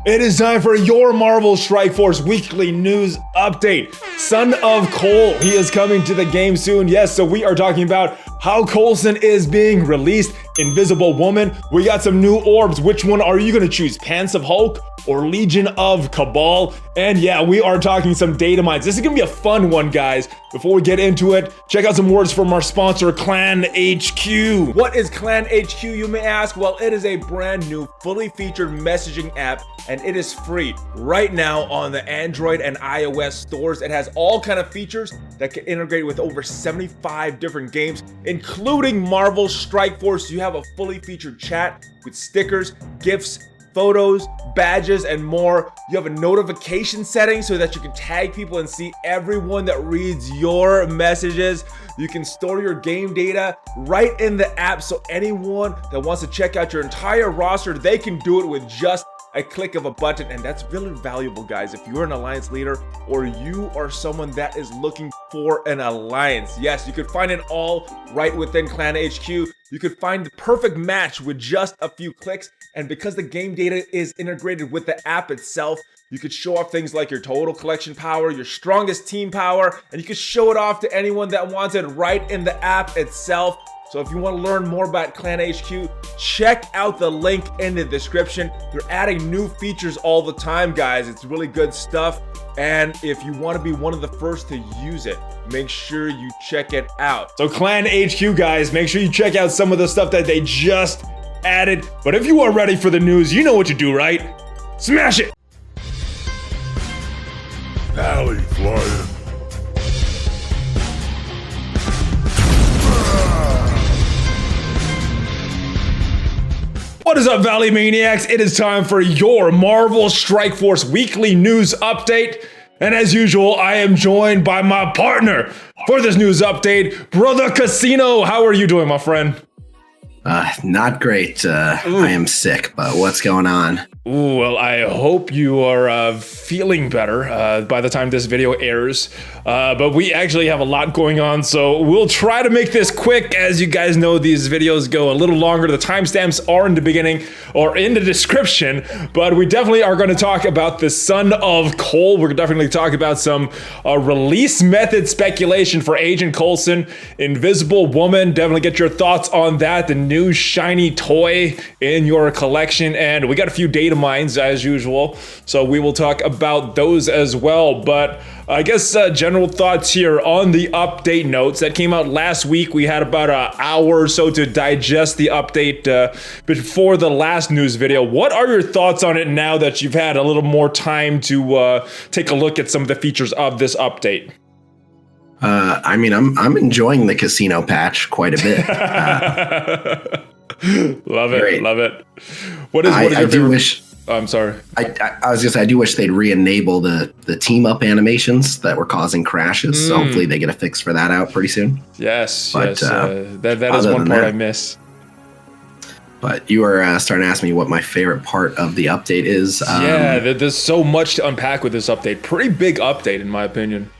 It is time for your Marvel Strike Force weekly news update. Son of Cole, he is coming to the game soon. Yes, so we are talking about how Coulson is being released. Invisible Woman. We got some new orbs. Which one are you going to choose? Pants of Hulk or Legion of Cabal? And yeah, we are talking some Datamines. This is going to be a fun one, guys. Before we get into it, check out some words from our sponsor, ClanHQ. What is ClanHQ, you may ask? Well, it is a brand new, fully featured messaging app, and it is free right now on the Android and iOS stores. It has all kind of features that can integrate with over 75 different games, including Marvel Strike Force. You have a fully featured chat with stickers, gifts, photos, badges, and more. You have a notification setting so that you can tag people and see everyone that reads your messages. You can store your game data right in the app, so anyone that wants to check out your entire roster, they can do it with just a click of a button. And that's really valuable, guys, if you're an alliance leader or you are someone that is looking for an alliance. Yes, you could find it all right within ClanHQ. You could find the perfect match with just a few clicks. And because the game data is integrated with the app itself, you could show off things like your total collection power, your strongest team power, and you could show it off to anyone that wants it right in the app itself. So if you want to learn more about ClanHQ, check out the link in the description. They're adding new features all the time, guys. It's really good stuff. And if you want to be one of the first to use it, make sure you check it out. So ClanHQ, guys, make sure you check out some of the stuff that they just added. But if you are ready for the news, you know what to do, right? Smash it! ValleyFlyin. What is up, Valley Maniacs? It is time for your Marvel Strike Force weekly news update. And as usual, I am joined by my partner for this news update, Brother Khasino. How are you doing, my friend? Not great. I am sick, but what's going on? Ooh, well, I hope you are feeling better by the time this video airs. But we actually have a lot going on, so we'll try to make this quick. As you guys know, these videos go a little longer. The timestamps are in the beginning or in the description, but we definitely are going to talk about the Son of Cole. We're definitely talk about some release method speculation for Agent Coulson, Invisible Woman. Definitely get your thoughts on that. The new shiny toy in your collection, and we got a few Datamines as usual, so we will talk about those as well. But I guess general thoughts here on the update notes that came out last week. We had about an hour or so to digest the update before the last news video. What are your thoughts on it now that you've had a little more time to take a look at some of the features of this update? I mean, I'm enjoying the Khasino patch quite a bit. Love it, great. Love it. What is your I do favorite? wish. Oh, I'm sorry. I was gonna say I do wish they'd re-enable the team up animations that were causing crashes. So hopefully they get a fix for that out pretty soon. Yes, But, yes. That is one part I miss. But you were starting to ask me what my favorite part of the update is. Yeah, there's so much to unpack with this update. Pretty big update, in my opinion.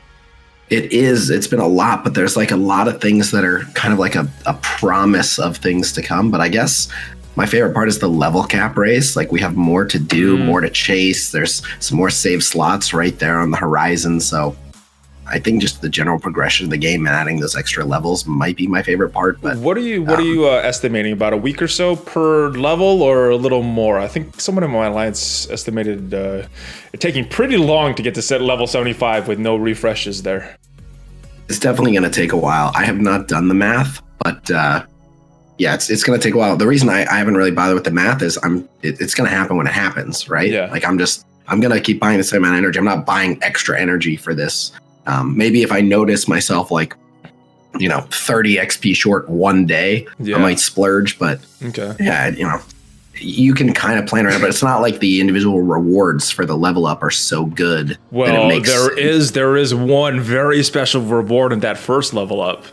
It is. It's been a lot, but there's like a lot of things that are kind of like a promise of things to come. But I guess my favorite part is the level cap race. Like we have more to do, more to chase. There's some more save slots right there on the horizon. So I think just the general progression of the game and adding those extra levels might be my favorite part. But what are you estimating? About a week or so per level, or a little more? I think someone in my alliance estimated it taking pretty long to get to set level 75 with no refreshes there. It's definitely going to take a while. I have not done the math, but yeah, it's going to take a while. The reason I haven't really bothered with the math is it's going to happen when it happens, right? Yeah. Like I'm going to keep buying the same amount of energy. I'm not buying extra energy for this. Maybe if I notice myself like, 30 XP short one day, I might splurge, but yeah, you can kind of plan around, but it's not like the individual rewards for the level up are so good. Well, there is one very special reward in that first level up.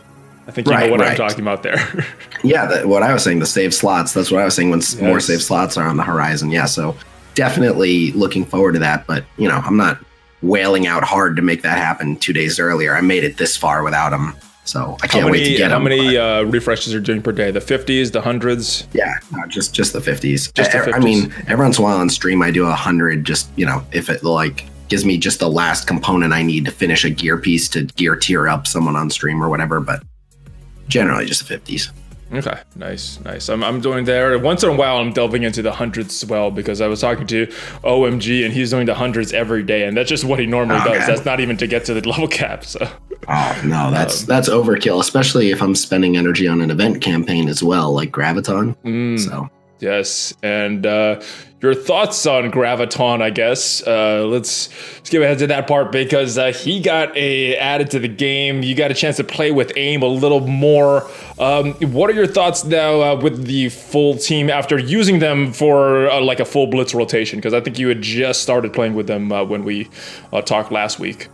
I think you know what I'm talking about there. Yeah, what I was saying, the save slots. That's what I was saying when more save slots are on the horizon. Yeah, so definitely looking forward to that. But, I'm not wailing out hard to make that happen 2 days earlier. I made it this far without them. So I can't wait to get how them. many refreshes are you doing per day? The 50s, the 100s? Yeah, no, just the 50s. Just the 50s. I mean, every once in a while on stream, I do 100. Just if it like gives me just the last component I need to finish a gear piece to gear tier up someone on stream or whatever. But generally, just the 50s. Okay, nice. I'm doing there. Once in a while, I'm delving into the hundreds as well because I was talking to OMG and he's doing the hundreds every day, and that's just what he normally does. Man. That's not even to get to the level cap. So. Oh no, that's overkill, especially if I'm spending energy on an event campaign as well, like Graviton. So yes, and your thoughts on Graviton, I guess. Let's get ahead to that part because he got added to the game. You got a chance to play with A.I.M a little more. What are your thoughts now with the full team after using them for like a full blitz rotation? Because I think you had just started playing with them when we talked last week.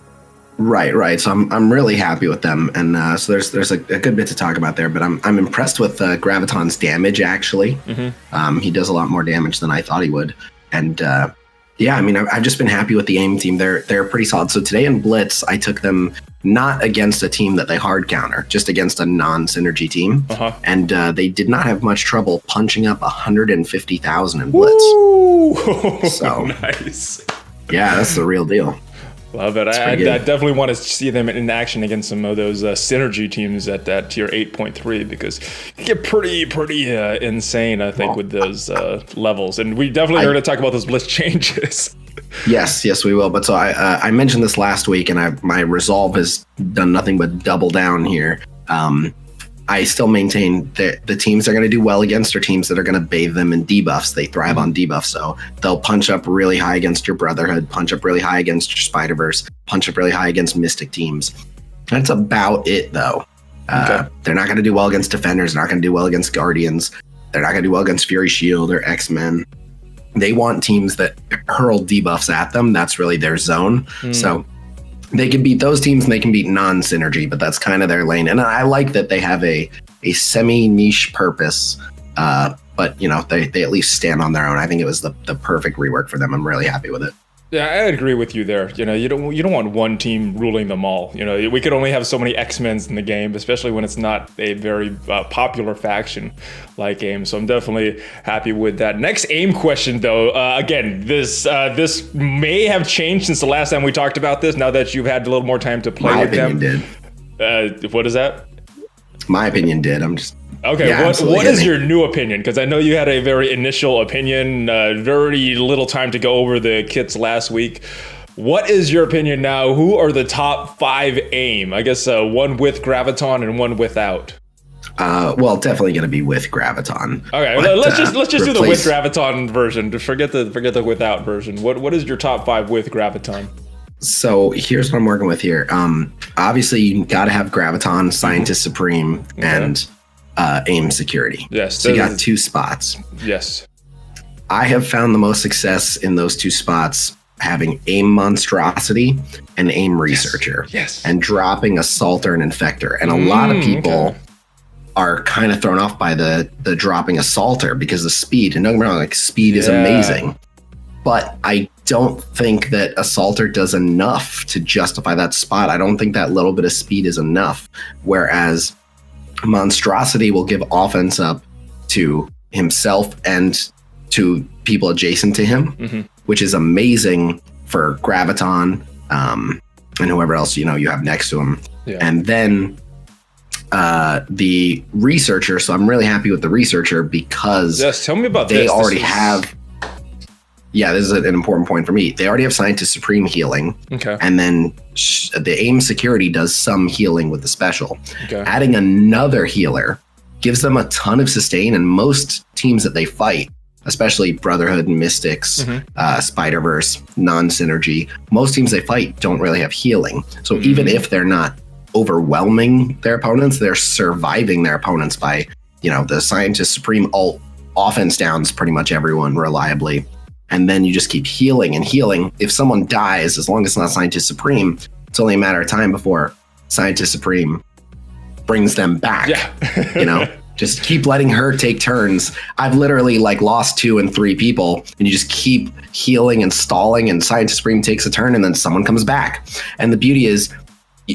Right. So I'm really happy with them, and so there's a good bit to talk about there. But I'm impressed with Graviton's damage actually. He does a lot more damage than I thought he would, and yeah, I mean I've just been happy with the A.I.M team. They're pretty solid. So today in Blitz, I took them not against a team that they hard counter, just against a non-synergy team, and they did not have much trouble punching up 150,000 in Blitz. Ooh, so nice. Yeah, that's the real deal. Love it. I definitely want to see them in action against some of those synergy teams at that tier 8.3 because you get pretty insane, I think, with those levels. And we definitely are going to talk about those blitz changes. Yes, we will. But so I mentioned this last week, and my resolve has done nothing but double down here. I still maintain that the teams they're going to do well against are teams that are going to bathe them in debuffs. They thrive on debuffs, so they'll punch up really high against your Brotherhood, punch up really high against your Spider-Verse, punch up really high against Mystic teams. That's about it, though. They're not going to do well against Defenders. They're not going to do well against Guardians. They're not going to do well against Fury Shield or X-Men. They want teams that hurl debuffs at them. That's really their zone. So they can beat those teams and they can beat non-synergy, but that's kind of their lane. And I like that they have a semi-niche purpose, but they at least stand on their own. I think it was the perfect rework for them. I'm really happy with it. Yeah, I agree with you there. You don't want one team ruling them all. We could only have so many X-Men's in the game, especially when it's not a very popular faction like A.I.M. So I'm definitely happy with that. Next A.I.M question, though. Again, this may have changed since the last time we talked about this. Now that you've had a little more time to play with them. My opinion did. What is that? My opinion did. I'm just. Okay, yeah, what is your new opinion? Because I know you had a very initial opinion, very little time to go over the kits last week. What is your opinion now? Who are the top 5 A.I.M? I guess one with Graviton and one without. Well, definitely going to be with Graviton. Okay, but, let's just do the with Graviton version. Forget the without version. What is your top 5 with Graviton? So here's what I'm working with here. Obviously, you got to have Graviton, Scientist Supreme, and A.I.M security. Yes. So you got 2 spots. Yes. I have found the most success in those 2 spots having A.I.M Monstrosity and A.I.M Researcher. Yes. And dropping Assaulter and Infector. And a lot of people are kind of thrown off by the dropping Assaulter because of speed. And don't get me wrong, speed is amazing. But I don't think that Assaulter does enough to justify that spot. I don't think that little bit of speed is enough. Whereas Monstrosity will give offense up to himself and to people adjacent to him, which is amazing for Graviton and whoever else you have next to him. Yeah. And then the Researcher. So I'm really happy with the Researcher because tell me about they already have. Yeah, this is an important point for me. They already have Scientist Supreme healing. Okay. And then the A.I.M security does some healing with the special. Okay. Adding another healer gives them a ton of sustain, and most teams that they fight, especially Brotherhood and Mystics, Spider-Verse, non-synergy, most teams they fight don't really have healing. So even if they're not overwhelming their opponents, they're surviving their opponents by, the Scientist Supreme ult offense downs pretty much everyone reliably. And then you just keep healing and healing. If someone dies, as long as it's not Scientist Supreme, it's only a matter of time before Scientist Supreme brings them back. Yeah. Just keep letting her take turns. I've literally lost 2 and 3 people, and you just keep healing and stalling, and Scientist Supreme takes a turn, and then someone comes back. And the beauty is,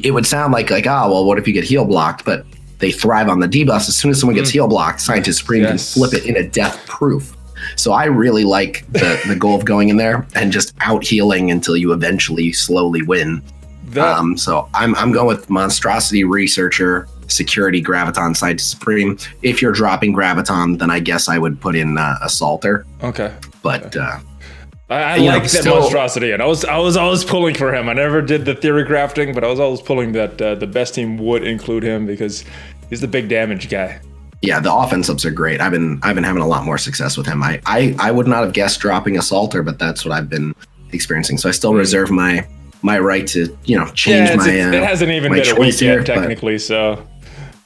it would sound like, well, what if you get heal blocked? But they thrive on the debuffs. As soon as someone gets heal blocked, Scientist Supreme can flip it into death proof. So I really like the goal of going in there and just out healing until you eventually slowly win. So I'm going with Monstrosity, Researcher, Security, Graviton, Scientist Supreme. If you're dropping Graviton, then I guess I would put in Assaulter. Okay. But I like that Monstrosity, and I was always pulling for him. I never did the theory crafting, but I was always pulling that the best team would include him because he's the big damage guy. Yeah, the offense ups are great. I've been having a lot more success with him. I would not have guessed dropping Assaulter, but that's what I've been experiencing. So I still reserve my right to change my. It hasn't even been a week yet, technically. So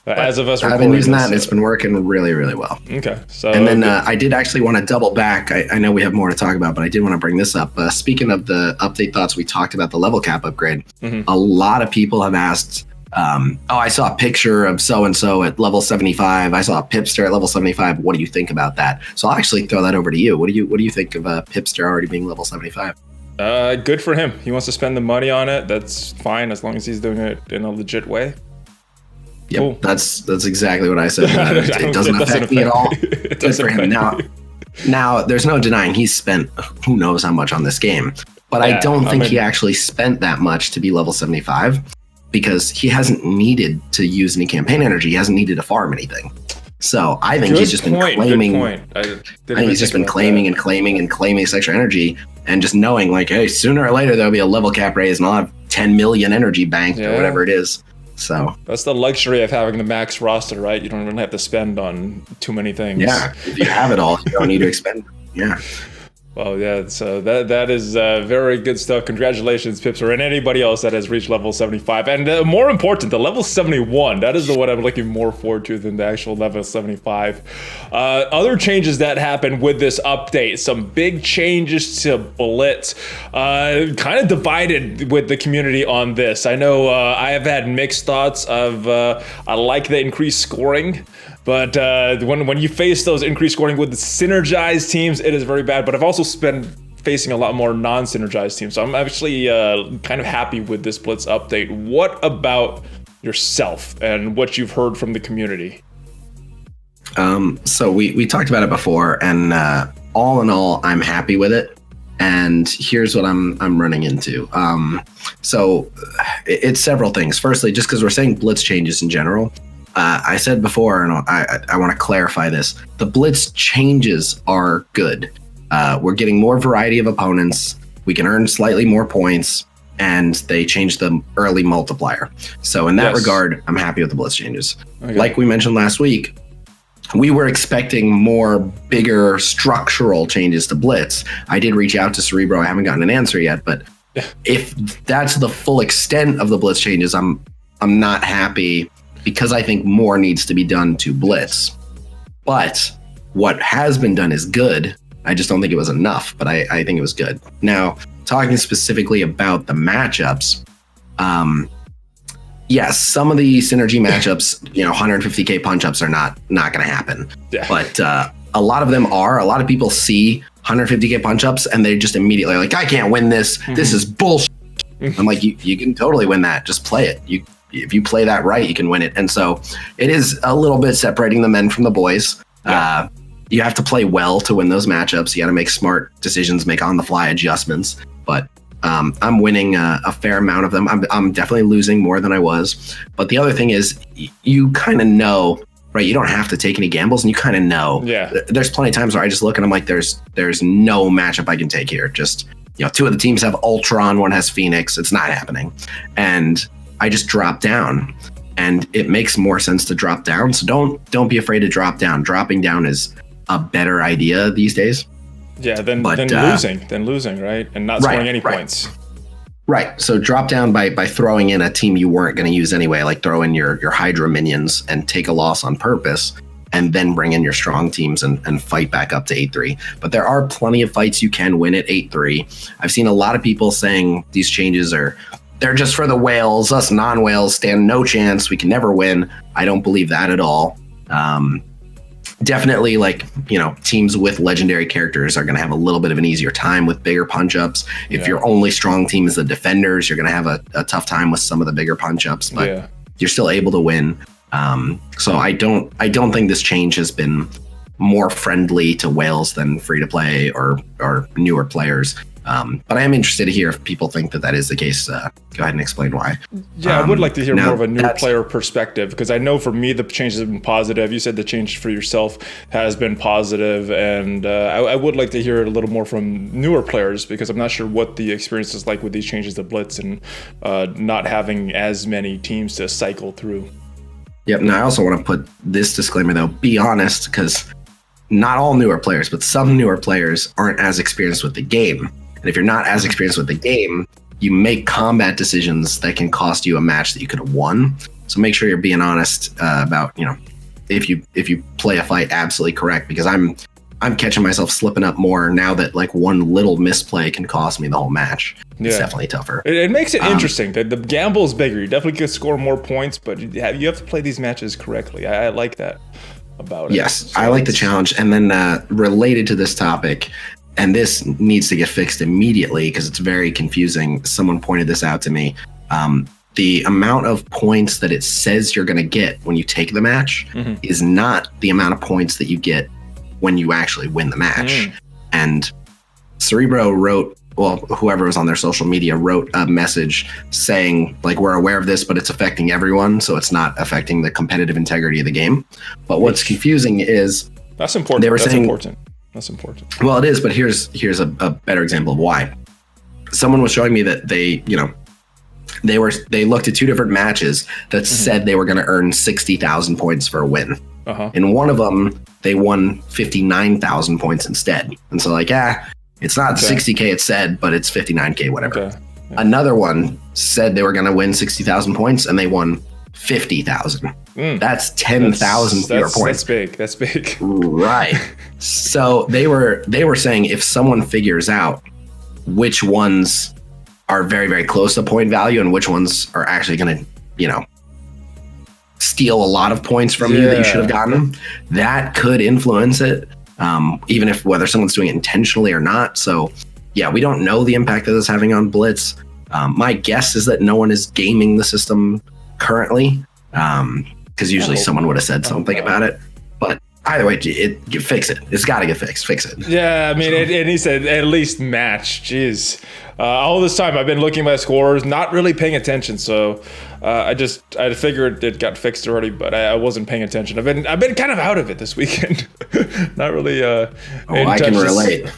as of us, I've been using that, and it's been working really, really well. Okay, so and then I did actually want to double back. I know we have more to talk about, but I did want to bring this up. Speaking of the update thoughts, we talked about the level cap upgrade. A lot of people have asked. I saw a picture of so-and-so at level 75. I saw a Pipster at level 75. What do you think about that? So I'll actually throw that over to you. What do you think of a Pipster already being level 75? Good for him. He wants to spend the money on it. That's fine as long as he's doing it in a legit way. Yep, cool. That's exactly what I said. It doesn't affect me at all. Good for him. Now, there's no denying he's spent who knows how much on this game. But I don't think he actually spent that much to be level 75. Because he hasn't needed to use any campaign energy. He hasn't needed to farm anything. So I think he's just been claiming. I think he's just been claiming and claiming this extra energy, and just knowing like, hey, sooner or later there'll be a level cap raise, and I'll have 10 million energy banked or whatever it is. So that's the luxury of having the max roster, right? You don't really have to spend on too many things. Yeah, if you have it all, you don't need to expend. Yeah. Well, yeah, so that is very good stuff. Congratulations, Pipster, and anybody else that has reached level 75. And more important, the level 71, that is the one I'm looking more forward to than the actual level 75. Other changes that happened with this update, some big changes to Blitz. Kind of divided with the community on this. I know I have had mixed thoughts of I like the increased scoring. But when you face those increased scoring with the synergized teams, it is very bad. But I've also been facing a lot more non-synergized teams. So I'm actually kind of happy with this Blitz update. What about yourself and what you've heard from the community? So we talked about it before, and all in all, I'm happy with it. And here's what I'm running into. So it's several things. Firstly, just because we're saying Blitz changes in general, I said before, and I want to clarify this. The Blitz changes are good. We're getting more variety of opponents. We can earn slightly more points, and they changed the early multiplier. So in that regard, I'm happy with the Blitz changes. Okay. Like we mentioned last week, we were expecting more bigger structural changes to Blitz. I did reach out to Cerebro. I haven't gotten an answer yet, but if that's the full extent of the Blitz changes, I'm not happy, because I think more needs to be done to Blitz. But what has been done is good. I just don't think it was enough, but I think it was good. Now, talking specifically about the matchups, yes, some of the synergy matchups, 150k punch-ups are not going to happen. Yeah. But a lot of them are. A lot of people see 150k punch-ups, and they just immediately are like, I can't win this. Mm-hmm. This is bullshit. I'm like, you can totally win that. Just play it. If you play that right, you can win it. And so it is a little bit separating the men from the boys. Yeah. You have to play well to win those matchups. You got to make smart decisions, make on-the-fly adjustments. But I'm winning a fair amount of them. I'm definitely losing more than I was. But the other thing is, you kind of know, right? You don't have to take any gambles, and you kind of know. Yeah. There's plenty of times where I just look and I'm like, there's no matchup I can take here. Just, two of the teams have Ultron, one has Phoenix. It's not happening. And I just drop down, and it makes more sense to drop down. So don't be afraid to drop down. Dropping down is a better idea these days. Yeah, than losing, right? And not scoring any points. Right. So drop down by throwing in a team you weren't going to use anyway, like throw in your Hydra minions and take a loss on purpose, and then bring in your strong teams and fight back up to 8-3. But there are plenty of fights you can win at 8-3. I've seen a lot of people saying these changes they're just for the whales. Us non-whales stand no chance. We can never win. I don't believe that at all. definitely, like, teams with legendary characters are going to have a little bit of an easier time with bigger punch ups. If your only strong team is the defenders, you're going to have a tough time with some of the bigger punch ups, but you're still able to win. So I don't think this change has been more friendly to whales than free to play or newer players. But I am interested to hear if people think that is the case. Go ahead and explain why. Yeah, I would like to hear more of a new player perspective, because I know for me the changes have been positive. You said the change for yourself has been positive, and I would like to hear a little more from newer players, because I'm not sure what the experience is like with these changes to Blitz and not having as many teams to cycle through. Yep. Now I also want to put this disclaimer though. Be honest, because not all newer players, but some newer players aren't as experienced with the game. And if you're not as experienced with the game, you make combat decisions that can cost you a match that you could have won. So make sure you're being honest about, if you play a fight absolutely correct, because I'm catching myself slipping up more now that like one little misplay can cost me the whole match. It's definitely tougher. It makes it interesting. The gamble is bigger. You definitely can score more points, but you have to play these matches correctly. I like that about it. Yes, so I like the challenge. And then related to this topic, and this needs to get fixed immediately because it's very confusing. Someone pointed this out to me. The amount of points that it says you're going to get when you take the match is not the amount of points that you get when you actually win the match. And Cerebro wrote, well, whoever was on their social media wrote a message saying, like, we're aware of this, but it's affecting everyone, so it's not affecting the competitive integrity of the game. But what's confusing is... That's important. They were saying, That's important. Well, it is, but here's a better example of why. Someone was showing me that they looked at two different matches that said they were going to earn 60,000 points for a win. In one of them, they won 59,000 points instead. And so like, it's not 60K it said, but it's 59K, whatever. Okay. Yeah. Another one said they were going to win 60,000 points and they won 50,000. That's 10,000 fewer points. That's big. Right. So they were saying if someone figures out which ones are very, very close to point value and which ones are actually going to, steal a lot of points from you that you should have gotten, that could influence it, even if whether someone's doing it intentionally or not. So yeah, we don't know the impact that it's having on Blitz. My guess is that no one is gaming the system currently, because usually someone would have said something about it. But either way, fix it. It's got to get fixed. Fix it. Yeah, I mean, and he said at least match. Jeez, all this time I've been looking at my scores, not really paying attention. So I figured it got fixed already, but I wasn't paying attention. I've been kind of out of it this weekend. Not really. I can relate.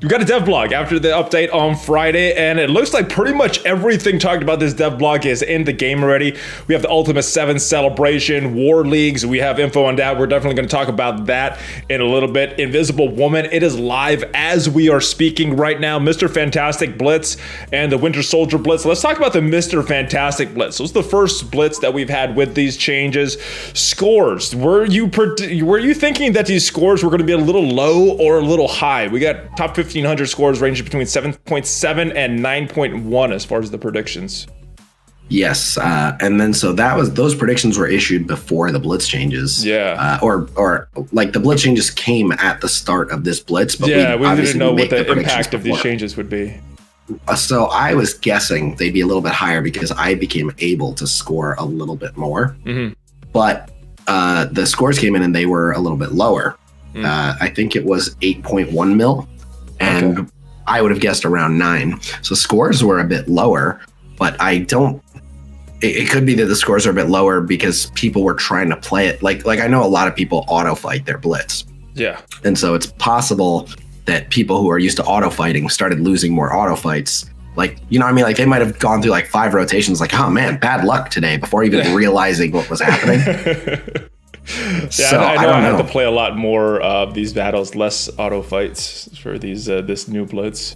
We got a dev blog after the update on Friday, and it looks like pretty much everything talked about this dev blog is in the game already. We have the Ultimus 7 celebration, War Leagues. We have info on that. We're definitely going to talk about that in a little bit. Invisible Woman, it is live as we are speaking right now. Mr. Fantastic Blitz and the Winter Soldier Blitz. Let's talk about the Mr. Fantastic Blitz. This is the first Blitz that we've had with these changes. Scores. Were you thinking that these scores were going to be a little low or a little high? We got top 1,500 scores ranging between 7.7 and 9.1 as far as the predictions. Yes, and then so those predictions were issued before the Blitz changes. Yeah. Or like the Blitz changes came at the start of this Blitz, but we didn't know what the impact of these changes would be. So I was guessing they'd be a little bit higher because I became able to score a little bit more. But the scores came in and they were a little bit lower. I think it was 8.1 mil, and I would have guessed around 9. So scores were a bit lower, but it could be that the scores are a bit lower because people were trying to play it. Like I know a lot of people auto fight their Blitz. Yeah. And so it's possible that people who are used to auto fighting started losing more auto fights. Like, you know what I mean? Like they might have gone through like 5 rotations, like, oh man, bad luck today, before even realizing what was happening. Yeah, I know I had to play a lot more of these battles, less auto fights for these this new Blitz.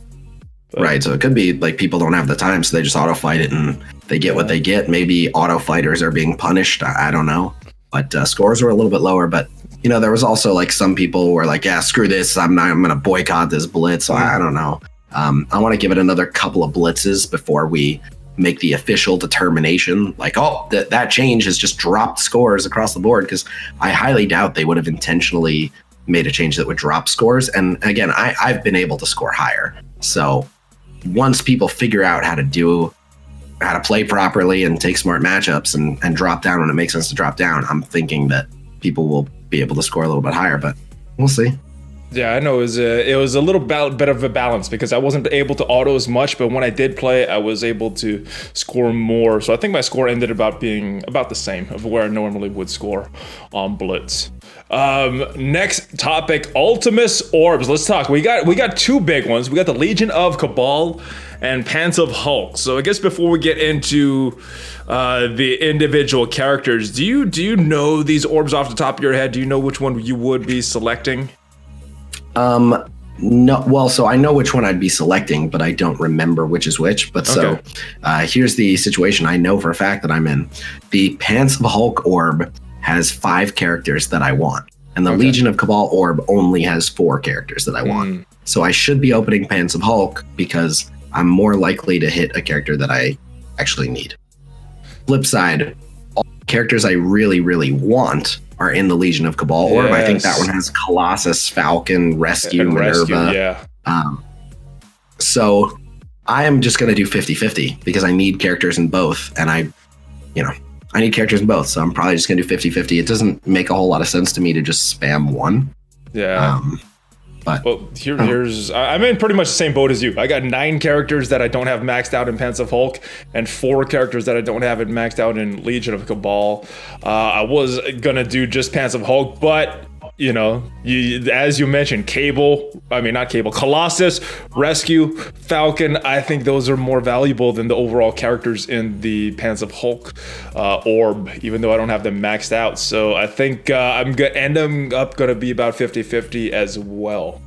But, right, so it could be like people don't have the time, so they just auto fight it and they get what they get. Maybe auto fighters are being punished. I don't know. But scores were a little bit lower. But there was also like some people were like, yeah, screw this. I'm going to boycott this Blitz. So I don't know. I want to give it another couple of blitzes before we make the official determination, like, oh, that change has just dropped scores across the board, because I highly doubt they would have intentionally made a change that would drop scores. And again, I've been able to score higher. So once people figure out how to play properly and take smart matchups and drop down when it makes sense to drop down, I'm thinking that people will be able to score a little bit higher, but we'll see. Yeah, I know it was a little bit of a balance, because I wasn't able to auto as much, but when I did play, I was able to score more. So I think my score ended up being about the same of where I normally would score on Blitz. Next topic, Ultimus orbs. Let's talk. We got two big ones. We got the Legion of Cabal and Pants of Hulk. So I guess before we get into the individual characters, do you know these orbs off the top of your head? Do you know which one you would be selecting? No, well, so I know which one I'd be selecting, but I don't remember which is which. But okay. So here's the situation I know for a fact that I'm in. The Pants of Hulk orb has 5 characters that I want, and the okay. Legion of Cabal orb only has 4 characters that I want. So I should be opening Pants of Hulk because I'm more likely to hit a character that I actually need. Flip side, all the characters I really, really want are in the Legion of Cabal orb. I think that one has Colossus, Falcon, Rescue, Minerva. Yeah. So I am just going to do 50-50 because I need characters in both, and I need characters in both. So I'm probably just going to do 50-50. It doesn't make a whole lot of sense to me to just spam one. Yeah. But well, I'm in pretty much the same boat as you. I got 9 characters that I don't have maxed out in Pants of Hulk, and 4 characters that I don't have it maxed out in Legion of Cabal. I was gonna do just Pants of Hulk, but as you mentioned, Colossus, Rescue, Falcon, I think those are more valuable than the overall characters in the Pants of Hulk orb, even though I don't have them maxed out. So I think I'm gonna be about 50-50 as well.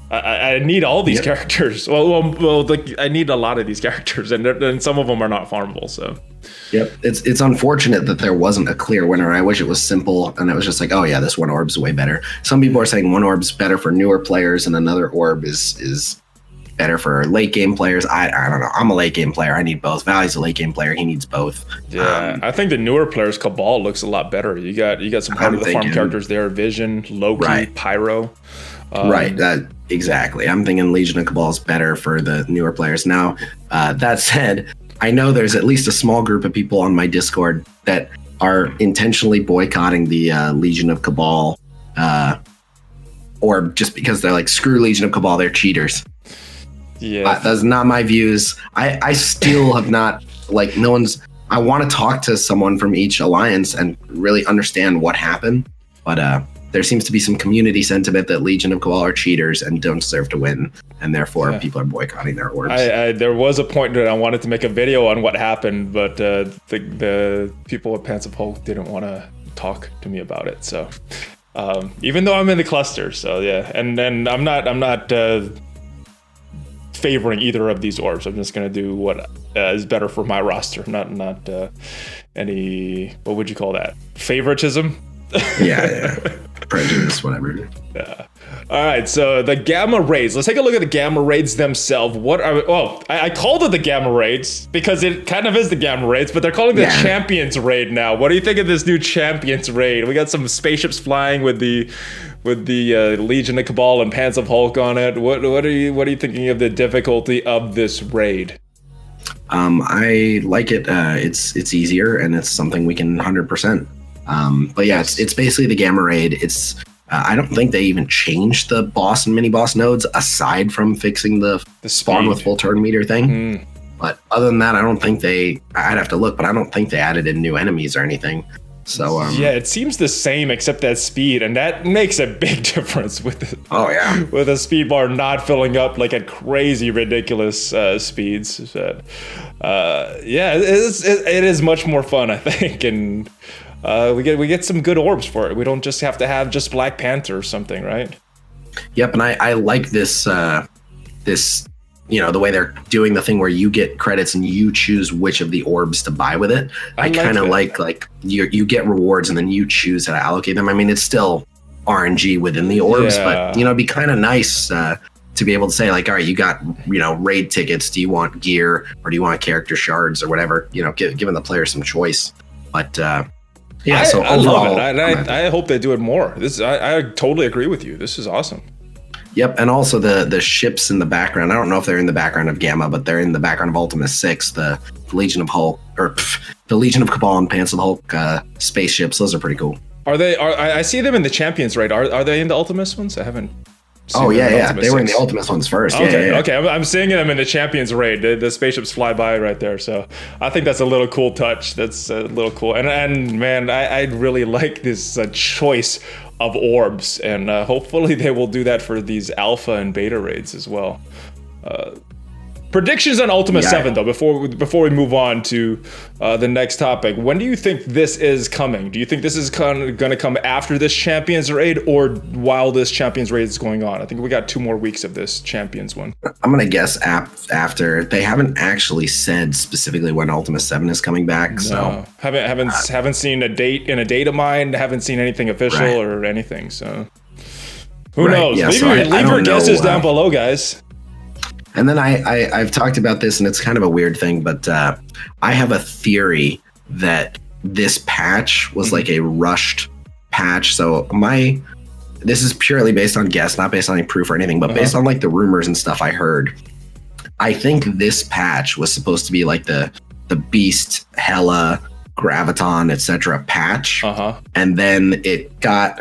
I need all these characters. Well, I need a lot of these characters, and some of them are not farmable. So, yep, it's unfortunate that there wasn't a clear winner. I wish it was simple, and it was just like, oh yeah, this one orb's way better. Some people are saying one orb's better for newer players, and another orb is better for late game players. I don't know. I'm a late game player. I need both. Valley's a late game player. He needs both. Yeah, I think the newer players, Cabal looks a lot better. You got some part of the farm characters there: Vision, Loki, right. Pyro. Right, exactly. I'm thinking Legion of Cabal is better for the newer players. Now, that said, I know there's at least a small group of people on my Discord that are intentionally boycotting the Legion of Cabal, or just because they're like, screw Legion of Cabal, they're cheaters. Yeah, that's not my views. I still have not, like, I want to talk to someone from each alliance and really understand what happened, but there seems to be some community sentiment that Legion of Cabal are cheaters and don't deserve to win, and therefore people are boycotting their orbs. There was a point that I wanted to make a video on what happened, but the people at Pants of Hulk didn't want to talk to me about it. So even though I'm in the cluster, so yeah, and I'm not favoring either of these orbs. I'm just gonna do what is better for my roster, not any, what would you call that, favoritism? yeah. Prejudice, whatever. Yeah. All right, so the Gamma Raids. Let's take a look at the Gamma Raids themselves. What are? Oh, I called it the Gamma Raids because it kind of is the Gamma Raids, but they're calling it the Champions Raid now. What do you think of this new Champions Raid? We got some spaceships flying with the Legion of Cabal and Pants of Hulk on it. What are you thinking of the difficulty of this raid? I like it. It's easier, and it's something we can 100%. But yeah, it's basically the Gamma Raid. It's I don't think they even changed the boss and mini boss nodes aside from fixing the spawn with full turn meter thing. But other than that, I don't think I'd have to look, but I don't think they added in new enemies or anything. So yeah, it seems the same except that speed, and that makes a big difference with with a speed bar not filling up like at crazy ridiculous speeds. But, yeah, it is much more fun, I think, and we get some good orbs for it. We don't just have to have just Black Panther or something, right? Yep, and I like this the way they're doing the thing where you get credits and you choose which of the orbs to buy with it. I kind of like you get rewards and then you choose how to allocate them. I mean, it's still RNG within the orbs, but it'd be kind of nice to be able to say like, all right, you got, raid tickets. Do you want gear or do you want character shards or whatever? Giving the player some choice. But yeah, so I overall, love it. I hope they do it more. I totally agree with you. This is awesome. Yep, and also the ships in the background. I don't know if they're in the background of Gamma, but they're in the background of Ultimus 6, the Legion of Hulk, the Legion of Cabal and Pants of the Hulk spaceships. Those are pretty cool. I see them in the Champions raid. Are they in the Ultimus ones? I haven't. Oh yeah. They were in the Ultimus ones first. Okay, yeah. Okay. I'm seeing them in the Champions raid. The spaceships fly by right there, so I think that's a little cool touch. That's a little cool. And man, I really like this choice of orbs, and hopefully they will do that for these alpha and beta raids as well. Predictions on Ultimus 7 though, before we move on to the next topic. When do you think this is coming? Do you think this is going to come after this Champions raid or while this Champions raid is going on? I think we got 2 more weeks of this Champions one. I'm going to guess after. They haven't actually said specifically when Ultimus 7 is coming back. So haven't seen a date in a Datamine, haven't seen anything official or anything. So who knows? Yeah, leave your guesses down below, guys. And then I've talked about this, and it's kind of a weird thing, but I have a theory that this patch was like a rushed patch. So this is purely based on guess, not based on any proof or anything, but based on like the rumors and stuff I heard. I think this patch was supposed to be like the Beast, Hela, Graviton, etc. patch, and then it got.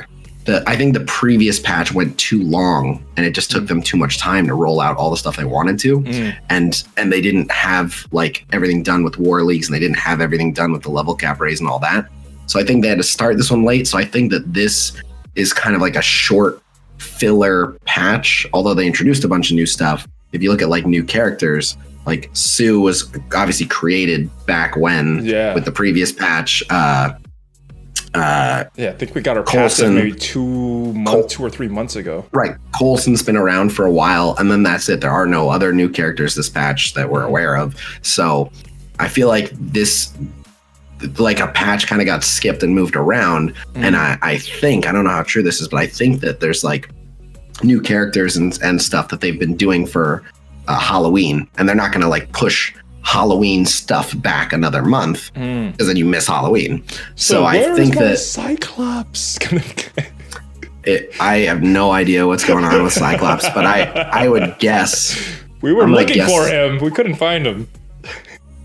I think the previous patch went too long, and it just took them too much time to roll out all the stuff they wanted to, and they didn't have like everything done with war leagues, and they didn't have everything done with the level cap raise and all that. So I think they had to start this one late. So I think that this is kind of like a short filler patch, although they introduced a bunch of new stuff. If you look at like new characters, like Sue was obviously created back when with the previous patch. I think we got our passive maybe 2 or 3 months ago. Right. Coulson's been around for a while, and then that's it. There are no other new characters this patch that we're aware of. So I feel like this, like a patch kind of got skipped and moved around. And I think, I don't know how true this is, but I think that there's like new characters and stuff that they've been doing for Halloween, and they're not going to like push Halloween stuff back another month because then you miss Halloween. So I think that Cyclops. I have no idea what's going on with Cyclops, but I would guess we were looking for him. We couldn't find him.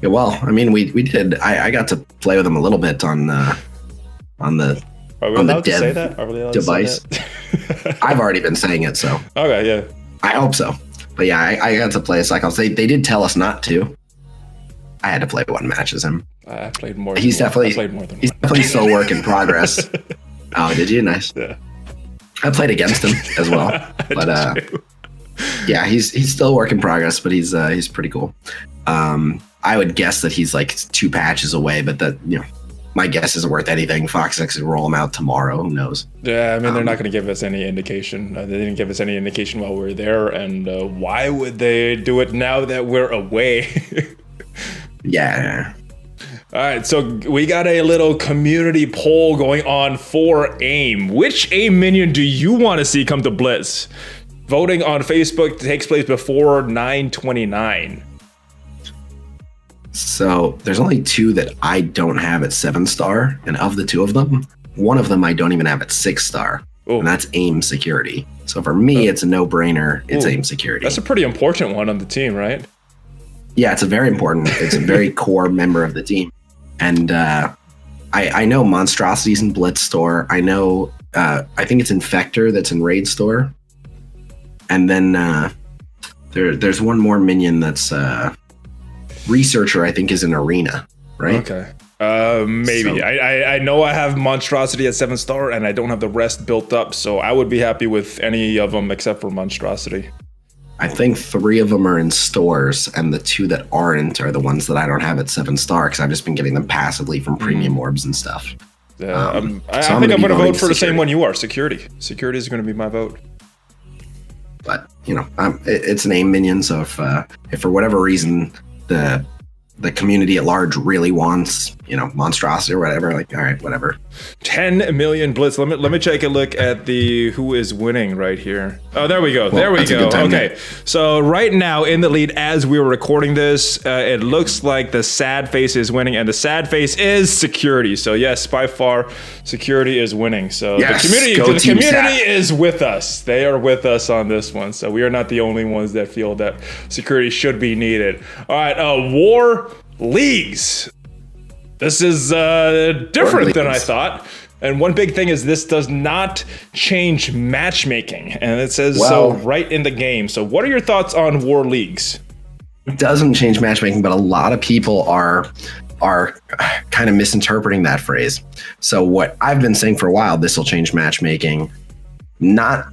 Yeah, well, I mean, we did. I got to play with him a little bit on the dev device. I've already been saying it, so okay, yeah. I hope so. But yeah, I got to play Cyclops. They did tell us not to. I had to play 1 match as him. I played more. He's definitely still a work in progress. Oh, did you? Nice. Yeah. I played against him as well, but yeah, he's still a work in progress, but he's pretty cool. I would guess that he's like 2 patches away, but that my guess isn't worth anything. FoxX could roll him out tomorrow. Who knows? Yeah, I mean, they're not going to give us any indication. They didn't give us any indication while we were there, and why would they do it now that we're away? Yeah. All right, so we got a little community poll going on for A.I.M. Which A.I.M minion do you want to see come to Blitz? Voting on Facebook takes place before 9/29. So there's only 2 that I don't have at 7-star, and of the 2 of them, one of them I don't even have at 6-star, and that's A.I.M security. So for me, it's a no-brainer. It's A.I.M security. That's a pretty important one on the team, right? Yeah, it's a very important. It's a very core member of the team, and I know Monstrosity's in Blitz store. I know. I think it's Infector that's in Raid store, and then there's one more minion that's Researcher. I think is in Arena, right? Okay. Maybe. So, I know I have Monstrosity at 7-star, and I don't have the rest built up, so I would be happy with any of them except for Monstrosity. I think 3 of them are in stores, and the 2 that aren't are the ones that I don't have at 7-star because I've just been getting them passively from premium orbs and stuff. Yeah, I think I'm going to vote for the same one you are. Security. Security is going to be my vote. But it's an A.I.M minion, so if for whatever reason the the community at large really wants, monstrosity or whatever. Like, all right, whatever. 10 million Blitz. Let me take a look at the who is winning right here. Oh, there we go. Well, there we go. Okay. There. So right now in the lead as we were recording this, it looks like the sad face is winning, and the sad face is security. So yes, by far security is winning. So yes, the community is with us. They are with us on this one. So we are not the only ones that feel that security should be needed. All right, war leagues. This is different than I thought. And one big thing is this does not change matchmaking. And it says so right in the game. So what are your thoughts on war leagues? It doesn't change matchmaking, but a lot of people are kind of misinterpreting that phrase. So what I've been saying for a while, this will change matchmaking. Not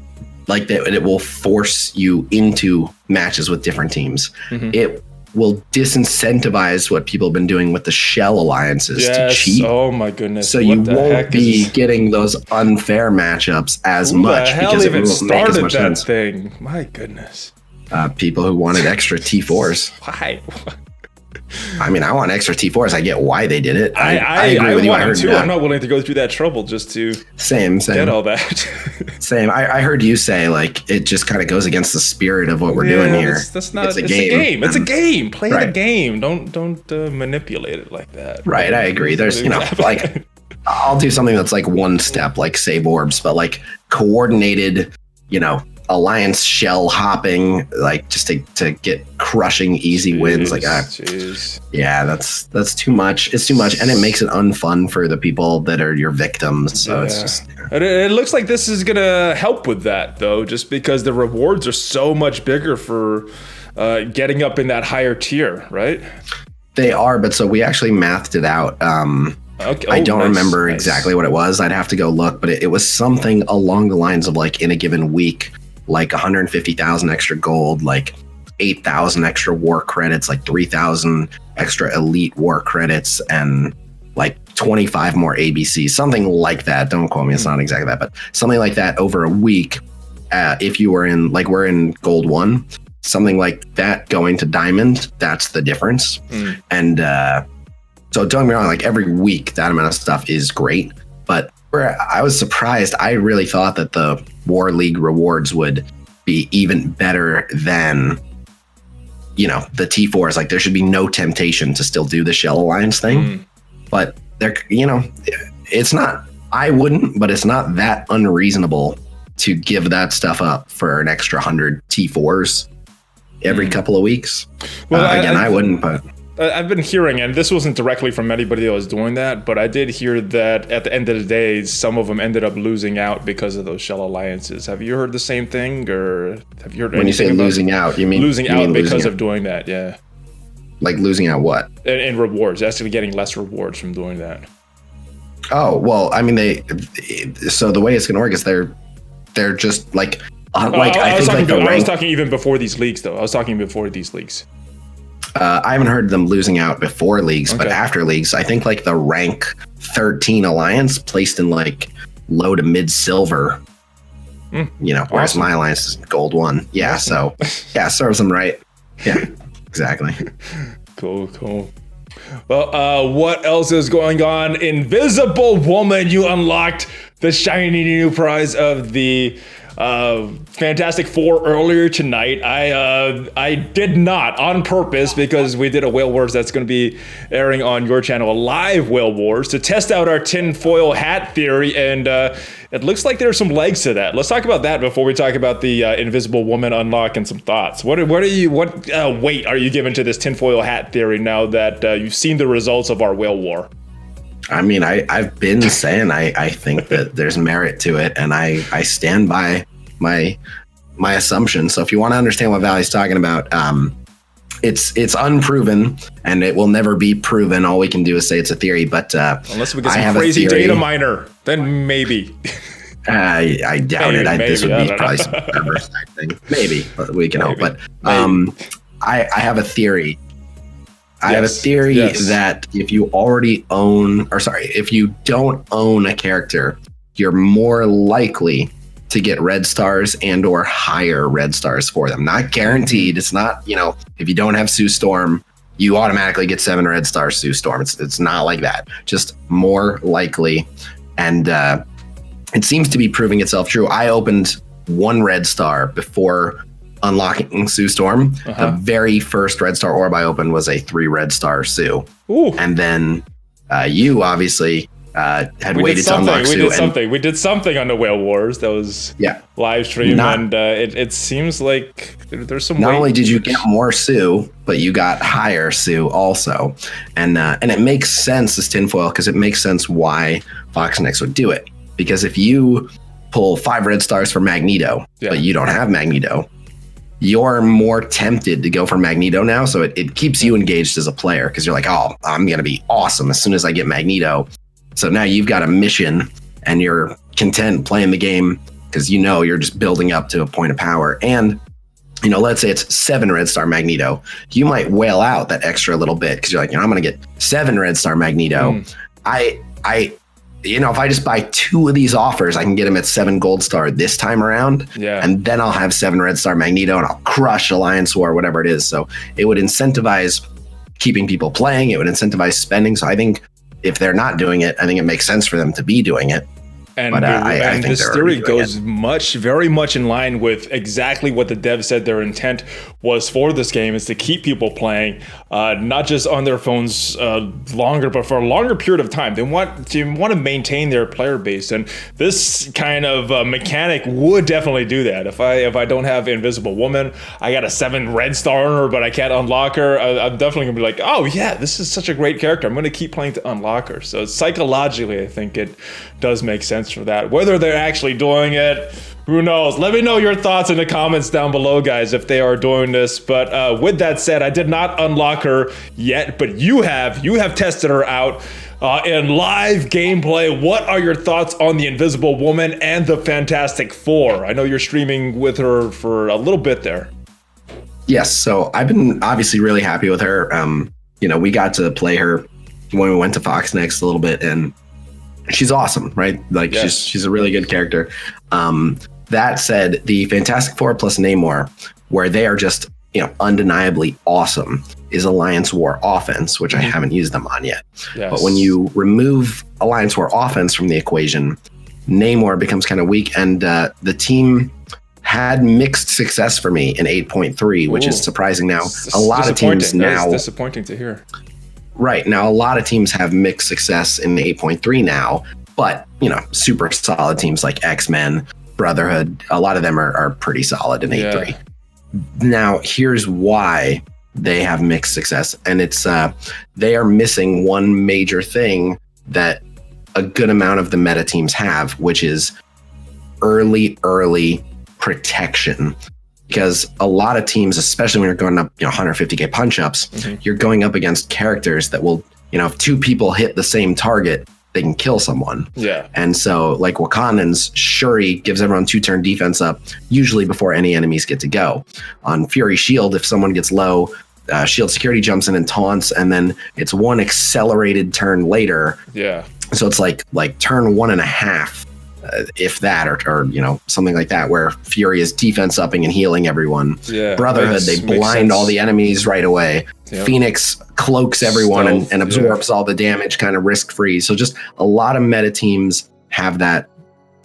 like that it will force you into matches with different teams. Mm-hmm. It will disincentivize what people have been doing with the shell alliances to cheat. Oh my goodness. So you won't be getting those unfair matchups as much because it won't make as much sense. Thing. My goodness. People who wanted extra T4s. Why? I mean, I want extra T4s. I get why they did it. I agree with you. I heard too. I'm not willing to go through that trouble just to get all that. Same. I heard you say like it just kind of goes against the spirit of what we're doing here. That's not. It's a game. It's a game. Play the game. Don't manipulate it like that. Right. I agree. There's like I'll do something that's like one step, like save orbs, but like coordinated, alliance shell hopping, like just to get crushing easy wins. Like yeah, that's too much. It's too much, and it makes it unfun for the people that are your victims. So it's just it looks like this is gonna help with that though, just because the rewards are so much bigger for getting up in that higher tier, right? They are, but so we actually mathed it out. Okay. I don't remember exactly what it was. I'd have to go look, but it was something along the lines of like in a given week, like 150,000 extra gold, like 8,000 extra war credits, like 3,000 extra elite war credits, and like 25 more ABCs, something like that. Don't quote me, it's not exactly that, but something like that over a week. If you were in, like we're in gold 1, something like that going to diamond, that's the difference. And so don't get me wrong, like every week that amount of stuff is great, but I was surprised. I really thought that the War League rewards would be even better than, the T4s. Like there should be no temptation to still do the Shell Alliance thing. But there, it's not, I wouldn't, but it's not that unreasonable to give that stuff up for an extra 100 T4s every couple of weeks. Well, I wouldn't, but I've been hearing, and this wasn't directly from anybody that was doing that, but I did hear that at the end of the day, some of them ended up losing out because of those shell alliances. Have you heard the same thing, or have you heard when you say losing out, you mean losing out because of doing that? Yeah. Like losing out what? In rewards, actually getting less rewards from doing that. Oh, well, I mean, so the way it's going to work is they're just like, I was talking even before these leagues, though. I was talking before these leagues. I haven't heard them losing out before leagues, but after leagues, I think like the rank 13 alliance placed in like low to mid silver, whereas my alliance is gold 1. Yeah. Awesome. So yeah, serves them right. Yeah, exactly. Cool. Well, what else is going on? Invisible Woman, you unlocked the shiny new prize of the Fantastic Four earlier tonight. I did not on purpose, because we did a Whale Wars that's going to be airing on your channel, a live Whale Wars, to test out our tinfoil hat theory, and it looks like there's some legs to that. Let's talk about that before we talk about the Invisible Woman unlock and some thoughts. What weight are you giving to this tinfoil hat theory now that you've seen the results of our Whale War? I mean, I've been saying I think that there's merit to it, and I stand by my assumption. So if you want to understand what Valley's talking about, it's unproven, and it will never be proven. All we can do is say it's a theory. But unless we get some crazy data miner, then maybe. I doubt it. This would be probably some reverse type thing. Maybe, but we can hope. But I have a theory. I have a theory that if you if you don't own a character, you're more likely to get red stars and or higher red stars for them. Not guaranteed. It's not, if you don't have Sue Storm, you automatically get 7 red star Sue Storm. It's not like that. Just more likely. And it seems to be proving itself true. I opened 1 red star before unlocking Sue Storm. The very first red star orb I opened was a 3 red star Sue. Ooh. And then you obviously had waited to unlock Sue. We did something on the Whale Wars that was live stream, and it seems like there's some. Not only did you get more Sue, but you got higher Sue also, and it makes sense as tinfoil because it makes sense why FoxNext would do it. Because if you pull 5 red stars for Magneto, but you don't have Magneto, you're more tempted to go for Magneto now. So it keeps you engaged as a player because you're like, oh, I'm gonna be awesome as soon as I get Magneto. So now you've got a mission and you're content playing the game because you're just building up to a point of power. And, let's say it's 7 red star Magneto. You might whale out that extra little bit because you're like, I'm going to get 7 red star Magneto. If I just buy 2 of these offers, I can get him at 7 gold star this time around. Yeah. And then I'll have 7 red star Magneto and I'll crush Alliance War, whatever it is. So it would incentivize keeping people playing. It would incentivize spending. So I think if they're not doing it, I think it makes sense for them to be doing it. And, I think this theory goes very much in line with exactly what the devs said their intent was for this game, is to keep people playing, not just on their phones longer, but for a longer period of time. They want to maintain their player base, and this kind of mechanic would definitely do that. If I don't have Invisible Woman, I got a 7 red star on her, but I can't unlock her, I'm definitely gonna be like, oh yeah, this is such a great character. I'm gonna keep playing to unlock her. So psychologically, I think it does make sense for that. Whether they're actually doing it, who knows? Let me know your thoughts in the comments down below, guys, if they are doing this. But with that said, I did not unlock her yet, but you have tested her out in live gameplay. What are your thoughts on the Invisible Woman and the Fantastic Four? I know you're streaming with her for a little bit there. Yes, so I've been obviously really happy with her. We got to play her when we went to FoxNext a little bit, and she's awesome, right? Like she's a really good character. That said, the Fantastic Four plus Namor, where they are just undeniably awesome, is Alliance War offense, which I haven't used them on yet. Yes. But when you remove Alliance War offense from the equation, Namor becomes kind of weak, and the team had mixed success for me in 8.3, which is surprising. Now a lot of teams now. That's disappointing to hear. Right. Now, a lot of teams have mixed success in 8.3 now, but, super solid teams like X-Men, Brotherhood, a lot of them are pretty solid in 8.3. Now, here's why they have mixed success, and it's they are missing one major thing that a good amount of the meta teams have, which is early protection. Because a lot of teams, especially when you're going up 150k punch-ups, you're going up against characters that will, if 2 people hit the same target, they can kill someone. Yeah. And so, like Wakandan's Shuri gives everyone 2-turn defense up, usually before any enemies get to go. On Fury Shield, if someone gets low, Shield Security jumps in and taunts, and then it's 1 accelerated turn later. Yeah. So it's like turn 1.5. If that, or something like that, where Fury is defense upping and healing everyone. Yeah, Brotherhood, they blind all the enemies right away. Yep. Phoenix cloaks everyone and absorbs all the damage, kind of risk free. So just a lot of meta teams have that,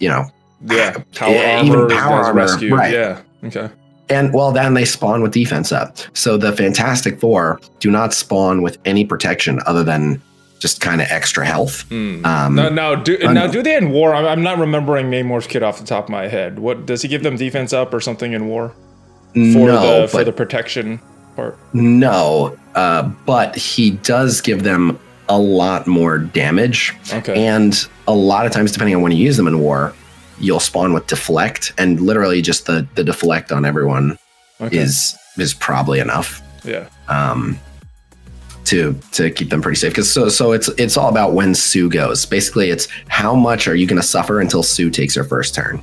power armor, rescue. Right? Yeah, okay. And then they spawn with defense up. So the Fantastic Four do not spawn with any protection other than just kind of extra health. Now do they in war? I'm not remembering Namor's kit off the top of my head. What does he give them, defense up or something in war? For the protection part? No, but he does give them a lot more damage. Okay. And a lot of times, depending on when you use them in war, you'll spawn with deflect, and literally just the deflect on everyone is probably enough. Yeah. To keep them pretty safe, because so it's all about when Sue goes. Basically, it's how much are you going to suffer until Sue takes her first turn.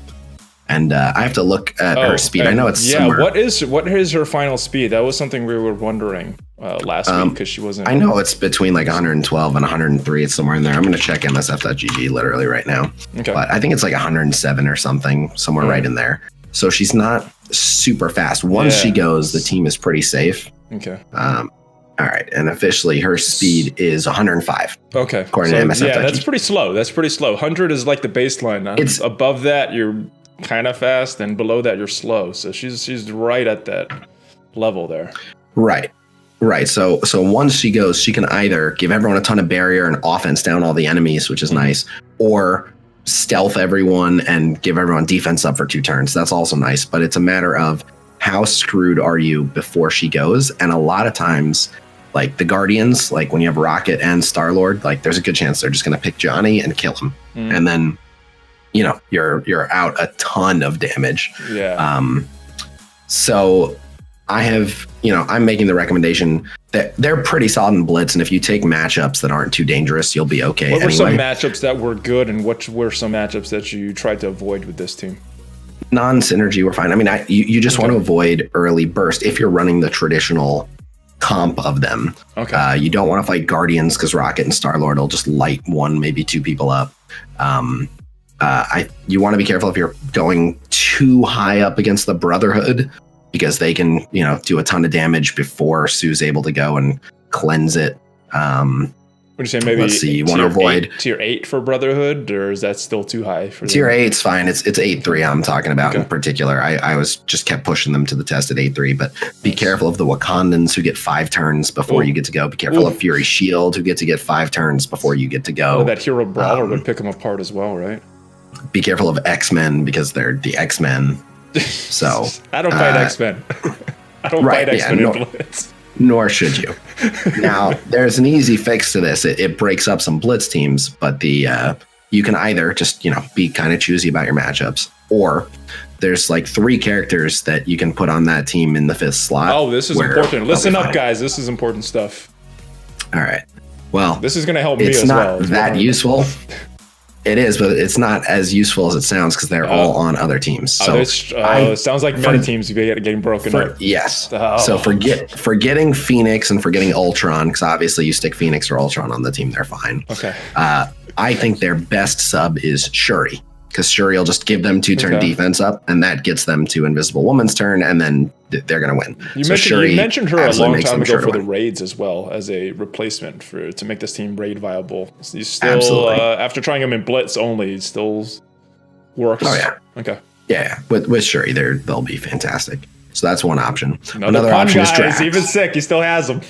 And I have to look at her speed. I know it's somewhere. What is her final speed? That was something we were wondering last week, because she wasn't. I know it's between like 112 and 103. It's somewhere in there. I'm going to check MSF.gg literally right now. Okay. But I think it's like 107 or something, somewhere right in there. So she's not super fast. Once she goes, the team is pretty safe. Okay. All right, and officially her speed is 105. Okay, according to MSF. Yeah, that's pretty slow. 100 is like the baseline. It's above that you're kind of fast, and below that you're slow. So she's right at that level there. Right. So once she goes, she can either give everyone a ton of barrier and offense down all the enemies, which is nice, or stealth everyone and give everyone defense up for 2 turns. That's also nice, but it's a matter of how screwed are you before she goes. And a lot of times, like the Guardians, like when you have Rocket and Star-Lord, like there's a good chance they're just going to pick Johnny and kill him. And then, you're out a ton of damage. Yeah. So I have, I'm making the recommendation that they're pretty solid in Blitz, and if you take matchups that aren't too dangerous, you'll be okay. What were some matchups that were good, and what were some matchups that you tried to avoid with this team? Non-synergy were fine. I mean, you just want to avoid early burst if you're running the traditional comp of them. Okay. You don't want to fight Guardians because Rocket and Star-Lord will just light 1, maybe 2 people up. You want to be careful if you're going too high up against the Brotherhood, because they can, do a ton of damage before Sue's able to go and cleanse it. Would you say maybe let's see, you want to avoid tier 8 for Brotherhood, or is that still too high for tier 8's fine. It's 8-3 I'm talking about in particular. I was just kept pushing them to the test at 8-3, but be careful of the Wakandans who get 5 turns before you get to go. Be careful of Fury Shield who get to get 5 turns before you get to go. That hero brawler would pick them apart as well, right? Be careful of X-Men because they're the X-Men. So I don't fight X-Men. I don't fight X-Men in Blitz. Nor should you. Now, there's an easy fix to this. It breaks up some Blitz teams, but you can either just, be kind of choosy about your matchups, or there's like 3 characters that you can put on that team in the 5th slot. Oh, this is important. Listen up, guys. This is important stuff. All right. Well, this is going to help me as It's well. not that useful. It is, but it's not as useful as it sounds because they're all on other teams. So it sounds like meta teams getting broken up. Yes. So forgetting Phoenix and forgetting Ultron, because obviously you stick Phoenix or Ultron on the team, they're fine. Okay. I think their best sub is Shuri, because Shuri will just give them 2-turn defense up, and that gets them to Invisible Woman's turn, and then they're going to win. You mentioned her a long time ago for the raids as well, as a replacement to make this team raid viable. You still, after trying them in Blitz only, it still works. Oh, yeah. Okay. Yeah, with Shuri, they'll be fantastic. So that's one option. Another option is Drax. Even sick, he still has them.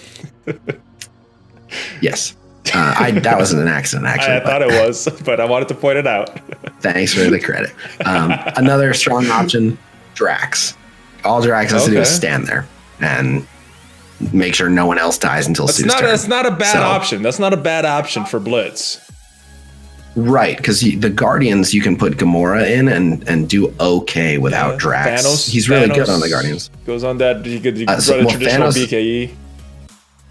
Yes. That wasn't an accident, actually. I thought it was, but I wanted to point it out. Thanks for the credit. Another strong option, Drax. All Drax has to do is stand there and make sure no one else dies until Sue's turn. That's not a bad option. That's not a bad option for Blitz. Right, because the Guardians, you can put Gamora in and do okay without Drax. He's really good on the Guardians. Goes on that. You could run a traditional BKE.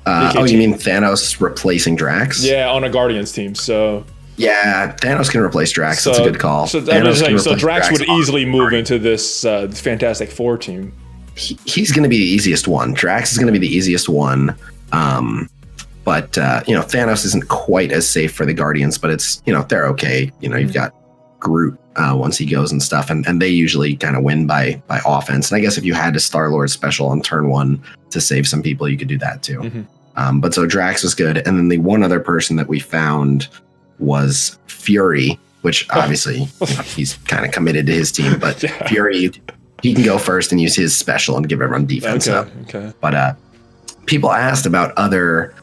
You mean Thanos replacing Drax? Yeah, on a Guardians team. So yeah, Thanos can replace Drax. That's a good call. So Drax would easily move into this Fantastic Four team. He's going to be the easiest one. Drax is going to be the easiest one. But Thanos isn't quite as safe for the Guardians, but it's they're okay. You've got Groot once he goes and stuff, and they usually kind of win by offense. And I guess if you had a Star-Lord special on turn 1 to save some people, you could do that too. Mm-hmm. But so Drax was good, and then the one other person that we found was Fury, which obviously he's kind of committed to his team, but Fury, he can go first and use his special and give everyone defense up. Okay. But people asked about other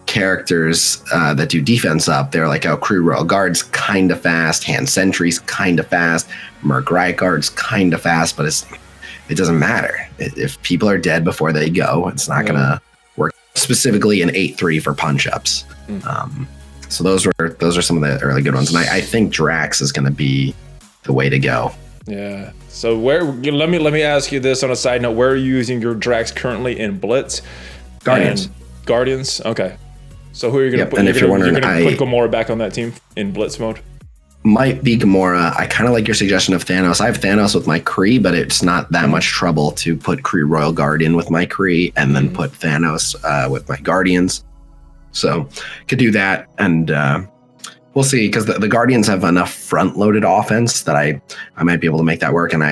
characters that do defense up. They're like, Crew Royal Guard's kind of fast, Hand Sentry's kind of fast, Merc Riot Guard's kind of fast, but it doesn't matter. If people are dead before they go, it's not going to work. Specifically in 8-3 for punch-ups. So those are some of the early good ones, and I think Drax is going to be the way to go. Yeah. So let me ask you this on a side note: where are you using your Drax currently in Blitz? Guardians. Okay. So who are you going to put? And if you're wondering, put Gamora back on that team in Blitz mode? Might be Gamora. I kind of like your suggestion of Thanos. I have Thanos with my Kree, but it's not that much trouble to put Kree Royal Guard in with my Kree and then put Thanos with my Guardians. So could do that, and we'll see, because the Guardians have enough front-loaded offense that I might be able to make that work. And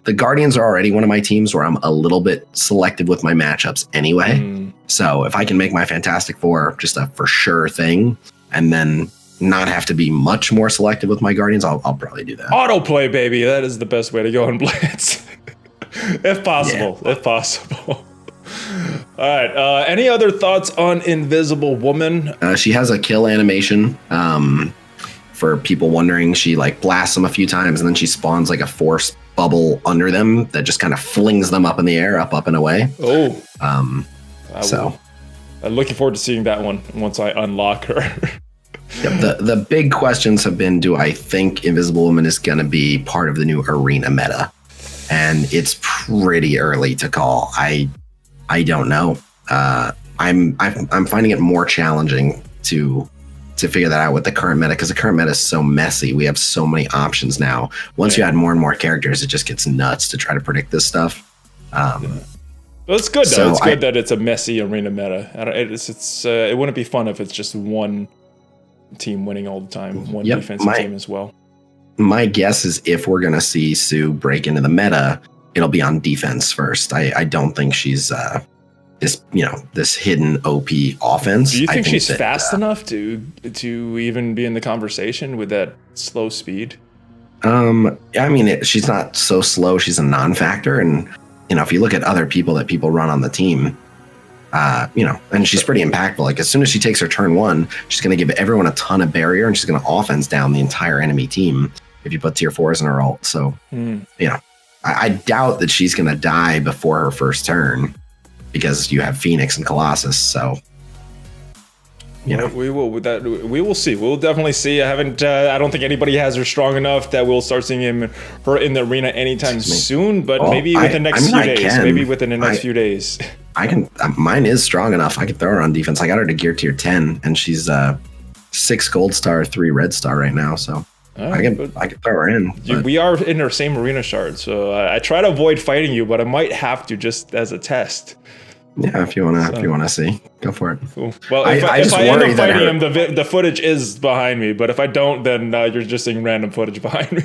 the Guardians are already one of my teams where I'm a little bit selective with my matchups anyway. So if I can make my Fantastic Four just a for sure thing, and then not have to be much more selective with my Guardians, I'll probably do that. Autoplay, baby. That is the best way to go in Blitz. If possible. Yeah. If possible. All right. Any other thoughts on Invisible Woman? She has a kill animation. For people wondering, she like blasts them a few times and then she spawns like a force bubble under them that just kind of flings them up in the air, up and away. Oh. So I'm looking forward to seeing that one once I unlock her. Yep, the big questions have been, do I think Invisible Woman is going to be part of the new arena meta? And it's pretty early to call. I don't know. I'm finding it more challenging to figure that out with the current meta, because the current meta is so messy. We have so many options now. Once you add more and more characters, it just gets nuts to try to predict this stuff. Well, it's good though. So it's good that it's a messy arena meta. It wouldn't be fun if it's just one team winning all the time, one defensive team as well. My guess is if we're gonna see Sue break into the meta, it'll be on defense first. I don't think she's this hidden OP offense. Do you think she's fast enough to even be in the conversation with that slow speed? I mean, she's not so slow. She's a non-factor, and if you look at other people that people run on the team, and she's pretty impactful. Like as soon as she takes her turn 1, she's going to give everyone a ton of barrier, and she's going to offense down the entire enemy team if you put tier 4s in her ult. So, I doubt that she's going to die before her first turn because you have Phoenix and Colossus. So, we will see. We'll definitely see. I don't think anybody has her strong enough that we'll start seeing her in the arena anytime soon. But maybe within the next few days. Maybe within the next few days. I can. Mine is strong enough. I can throw her on defense. I got her to gear tier 10, and she's 6 gold star, 3 red star right now. So I can throw her in. We are in our same arena shard, so I try to avoid fighting you, but I might have to just as a test. Yeah, if you wanna see, go for it. Cool. Well, if I end up fighting him, the footage is behind me. But if I don't, then you're just seeing random footage behind me.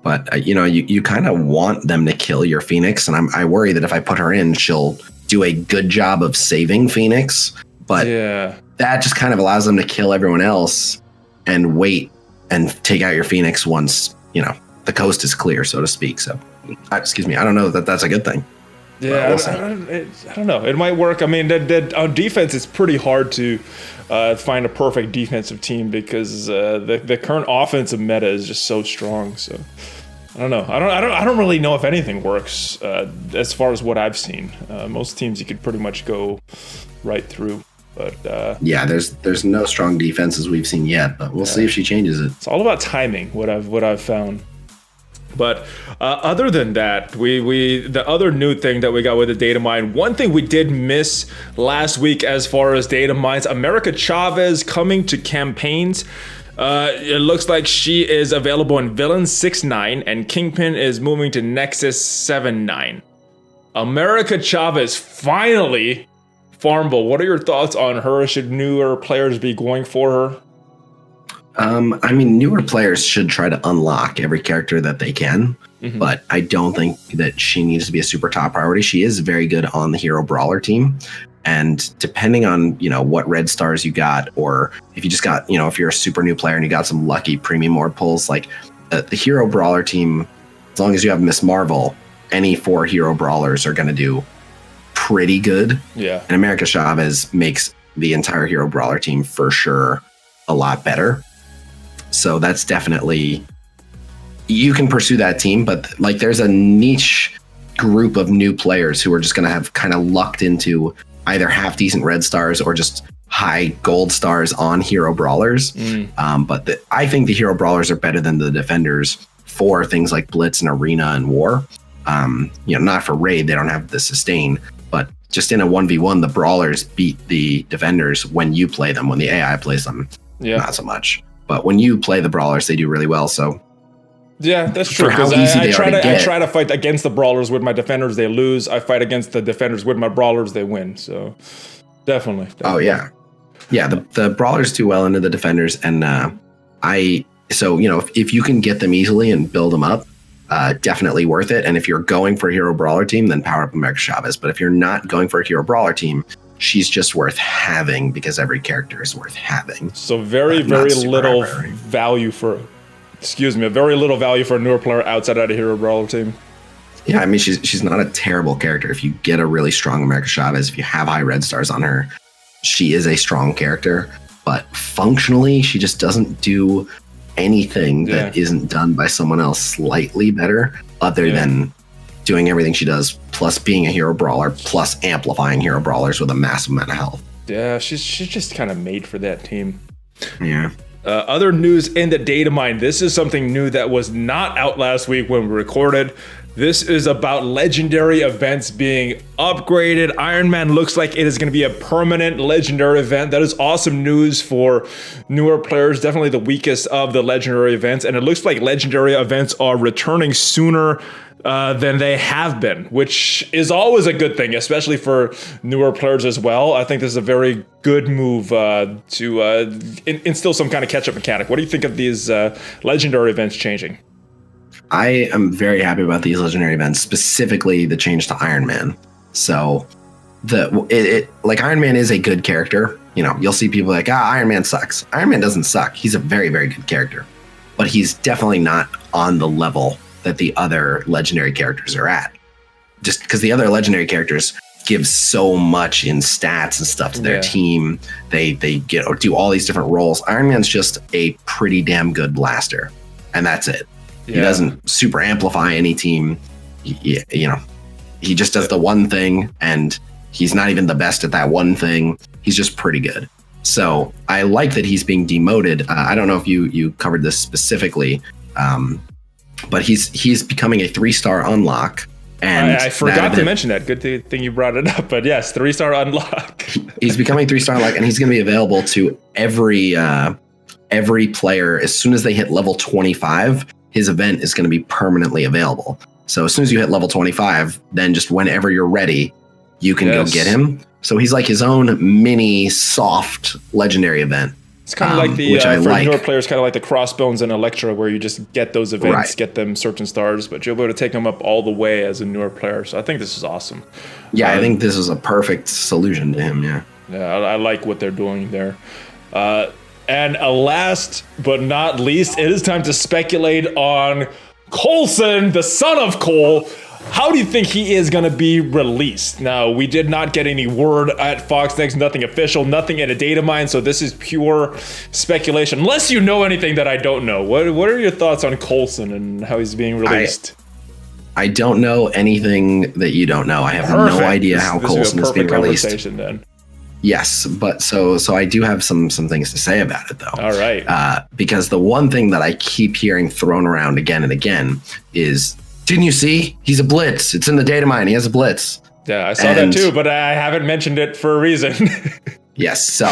But you kind of want them to kill your Phoenix, and I worry that if I put her in, she'll do a good job of saving Phoenix. But that just kind of allows them to kill everyone else and wait and take out your Phoenix once the coast is clear, so to speak. So, excuse me, I don't know that that's a good thing. Yeah, I don't know. It might work. I mean, on defense, it's pretty hard to find a perfect defensive team because the current offensive meta is just so strong. So I don't know. I don't really know if anything works as far as what I've seen. Most teams you could pretty much go right through. But there's no strong defenses we've seen yet. But we'll see if she changes it. It's all about timing. What I've found. But other than that, the other new thing that we got with the Datamine, one thing we did miss last week as far as Datamines, America Chavez coming to campaigns. It looks like she is available in Villain 6-9 and Kingpin is moving to Nexus 7-9. America Chavez finally farmable. What are your thoughts on her? Should newer players be going for her? I mean, newer players should try to unlock every character that they can, but I don't think that she needs to be a super top priority. She is very good on the hero brawler team, and depending on what red stars you got, or if you just got if you're a super new player and you got some lucky premium orb pulls, like the hero brawler team, as long as you have Miss Marvel, any 4 hero brawlers are going to do pretty good. Yeah, and America Chavez makes the entire hero brawler team for sure a lot better. So that's definitely, you can pursue that team, but like there's a niche group of new players who are just going to have kind of lucked into either half decent red stars or just high gold stars on hero brawlers. But I think the hero brawlers are better than the defenders for things like Blitz and Arena and War. Not for raid, they don't have the sustain, but just in a 1v1, the brawlers beat the defenders when you play them, when the AI plays them, not so much. But when you play the brawlers, they do really well. So yeah, that's true. Because I try to fight against the brawlers with my defenders, they lose. I fight against the defenders with my brawlers, they win. So definitely. Oh yeah, the brawlers do well into the defenders, and if you can get them easily and build them up, definitely worth it. And if you're going for a hero brawler team, then power up America Chavez. But if you're not going for a hero brawler team, she's just worth having because every character is worth having. So very little value for, very little value for a newer player outside of a hero brawler team. Yeah, I mean, she's not a terrible character. If you get a really strong America Chavez, if you have high red stars on her, she is a strong character. But functionally, she just doesn't do anything that isn't done by someone else slightly better, other than doing everything she does, plus being a hero brawler, plus amplifying hero brawlers with a massive amount of health. Yeah, she's just kind of made for that team. Yeah. Other news in the Datamine. This is something new that was not out last week when we recorded. This is about legendary events being upgraded. Iron Man looks like it is going to be a permanent legendary event. That is awesome news for newer players. Definitely the weakest of the legendary events. And it looks like legendary events are returning sooner than they have been, which is always a good thing, especially for newer players as well. I think this is a very good move to instill some kind of catch-up mechanic. What do you think of these legendary events changing? I am very happy about these legendary events, specifically the change to Iron Man. So like Iron Man is a good character. You know, you'll see people like, Iron Man sucks. Iron Man doesn't suck. He's a very, very good character, but he's definitely not on the level that the other legendary characters are at. Just because the other legendary characters give so much in stats and stuff to their team. They get or do all these different roles. Iron Man's just a pretty damn good blaster, and that's it. He doesn't super amplify any team. He just does the one thing, and he's not even the best at that one thing. He's just pretty good. So I like that he's being demoted. I don't know if you covered this specifically, but he's becoming a 3-star unlock. And I forgot to mention that. Good thing you brought it up. But yes, 3-star unlock. He's becoming 3-star unlock, and he's going to be available to every player as soon as they hit level 25. His event is going to be permanently available. So as soon as you hit level 25, then just whenever you're ready, you can go get him. So he's like his own mini soft legendary event. It's kind of like the, for newer players, kind of like the Crossbones and Electra, where you just get those events, get them certain stars, but you'll be able to take them up all the way as a newer player. So I think this is awesome. Yeah, I think this is a perfect solution to him, Yeah, I like what they're doing there. And last but not least, it is time to speculate on Coulson, the son of Cole. How do you think he is going to be released? Now, we did not get any word at Fox Next, nothing official, nothing in a data mine, so this is pure speculation. Unless you know anything that I don't know. What are your thoughts on Coulson and how he's being released? I don't know anything that you don't know. I have no idea how Coulson is being released. Then. Yes, but so I do have some things to say about it, though. All right. Because the one thing that I keep hearing thrown around again and again is, didn't you see? He's a Blitz. It's in the data mine. He has a Blitz. Yeah, I saw that too, but I haven't mentioned it for a reason. Yes, so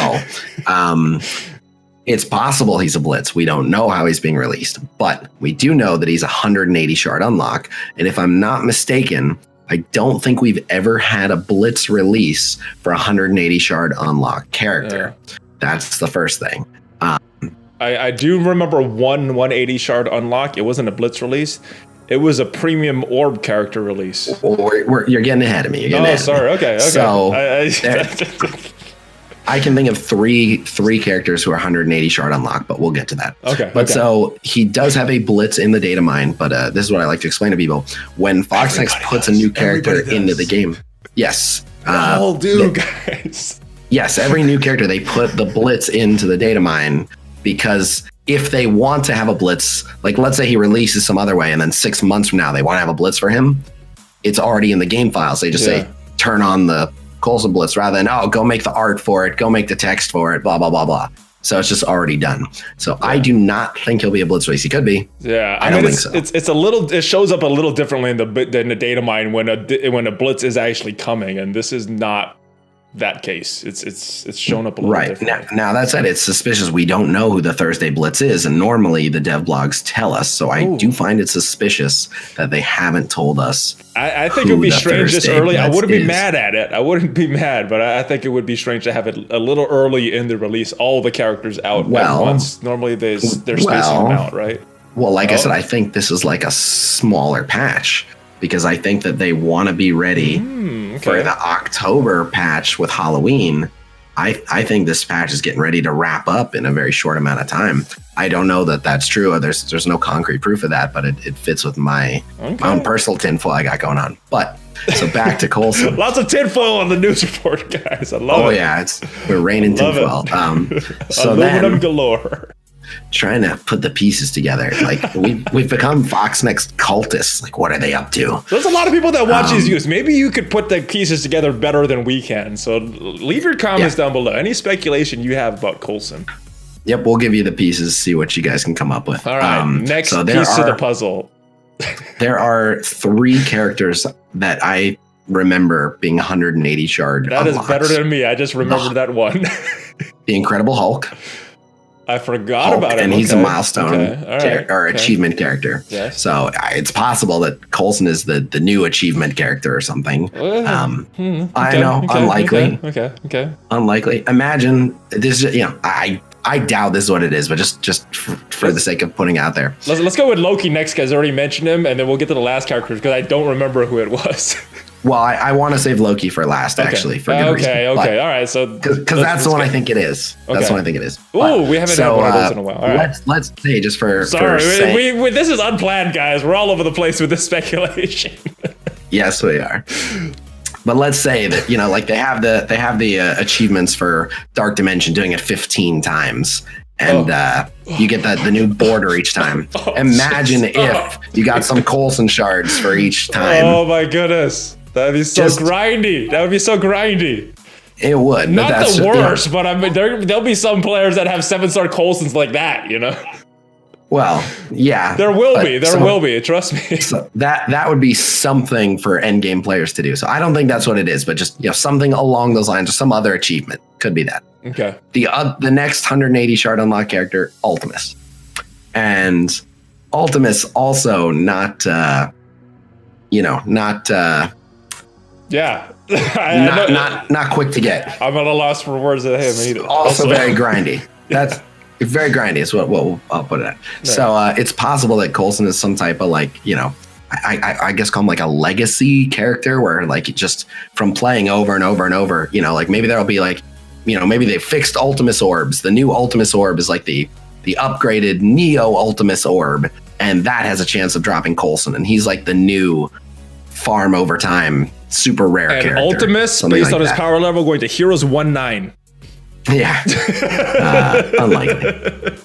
it's possible he's a Blitz. We don't know how he's being released, but we do know that he's 180 shard unlock. And if I'm not mistaken, I don't think we've ever had a Blitz release for 180 shard unlock character. That's the first thing. I do remember one 180 shard unlock. It wasn't a Blitz release. It was a premium orb character release. You're getting ahead of me. Sorry. Okay. So I can think of three characters who are 180 shard unlock, but we'll get to that. Okay. So he does have a Blitz in the data mine, but this is what I like to explain to people. When Fox Next puts a new character into the game, yes. Guys. Yes, every new character, they put the Blitz into the data mine because if they want to have a Blitz, like let's say he releases some other way and then 6 months from now they want to have a Blitz for him, it's already in the game files. They just say, turn on the Coulson Blitz rather than, go make the art for it, go make the text for it, blah, blah, blah, blah. So it's just already done. So I do not think he'll be a Blitz release. He could be. Yeah, I don't think so. It's a little. It shows up a little differently in the data mine when a Blitz is actually coming, and this is not that case. It's shown up a little differently. Now that said, it's suspicious. We don't know who the Thursday Blitz is, and normally the dev blogs tell us. So I do find it suspicious that they haven't told us. I think it would be strange this early. I wouldn't be mad at it. I wouldn't be mad, but I think it would be strange to have it a little early in the release. All the characters out at once. Normally they're spacing them out, right? Well, like I said, I think this is like a smaller patch because I think that they want to be ready for the October patch with Halloween. I think this patch is getting ready to wrap up in a very short amount of time. I don't know that that's true. There's no concrete proof of that, but it fits with my own personal tinfoil I got going on. But so back to Coulson. Lots of tinfoil on the news report, guys. I love it. Oh yeah, we're raining tinfoil. So aluminum galore. Trying to put the pieces together. Like we've become Foxnext cultists. Like, what are they up to? There's a lot of people that watch these videos. Maybe you could put the pieces together better than we can. So leave your comments down below. Any speculation you have about Coulson. Yep, we'll give you the pieces, see what you guys can come up with. All right, next piece of the puzzle. There are 3 characters that I remember being 180 shard. That is better than me. I just remembered that one. The Incredible Hulk. I forgot about it. And he's a milestone achievement character. Yes. So it's possible that Coulson is the new achievement character or something. I know, unlikely. Okay. Unlikely. Imagine this. I doubt this is what it is, but just for the sake of putting it out there. Let's go with Loki next, because I already mentioned him, and then we'll get to the last character because I don't remember who it was. Well, I want to save Loki for last, actually, for good reason. Okay. All right. So because that's the one I think it is. That's the one I think it is. Oh, we haven't had one of those in a while. All right. Let's say just for sorry, this is unplanned, guys. We're all over the place with this speculation. Yes, we are. But let's say that like they have the achievements for Dark Dimension, doing it 15 times. And you get the new border each time. Imagine if you got some Coulson shards for each time. Oh my goodness. That'd be so grindy. That would be so grindy. It would. Not the worst, but I mean, there'll be some players that have 7-star Coulsons like that, Well, yeah. There will be. Trust me. So that would be something for endgame players to do. So I don't think that's what it is, but just something along those lines or some other achievement could be that. Okay. The next 180 shard unlock character, Ultimus, and Ultimus also not not quick to get. I'm at a loss for words at him either. Also very grindy. That's very grindy is what I'll put it at. Right. So it's possible that Coulson is some type of I guess call him like a legacy character where just from playing over and over and over, maybe there'll be maybe they fixed Ultimus orbs. The new Ultimus orb is like the upgraded Neo Ultimus orb, and that has a chance of dropping Coulson, and he's like the new farm over time super rare character. And Ultimus, based on his power level, going to Heroes 1-9. Yeah. Unlikely.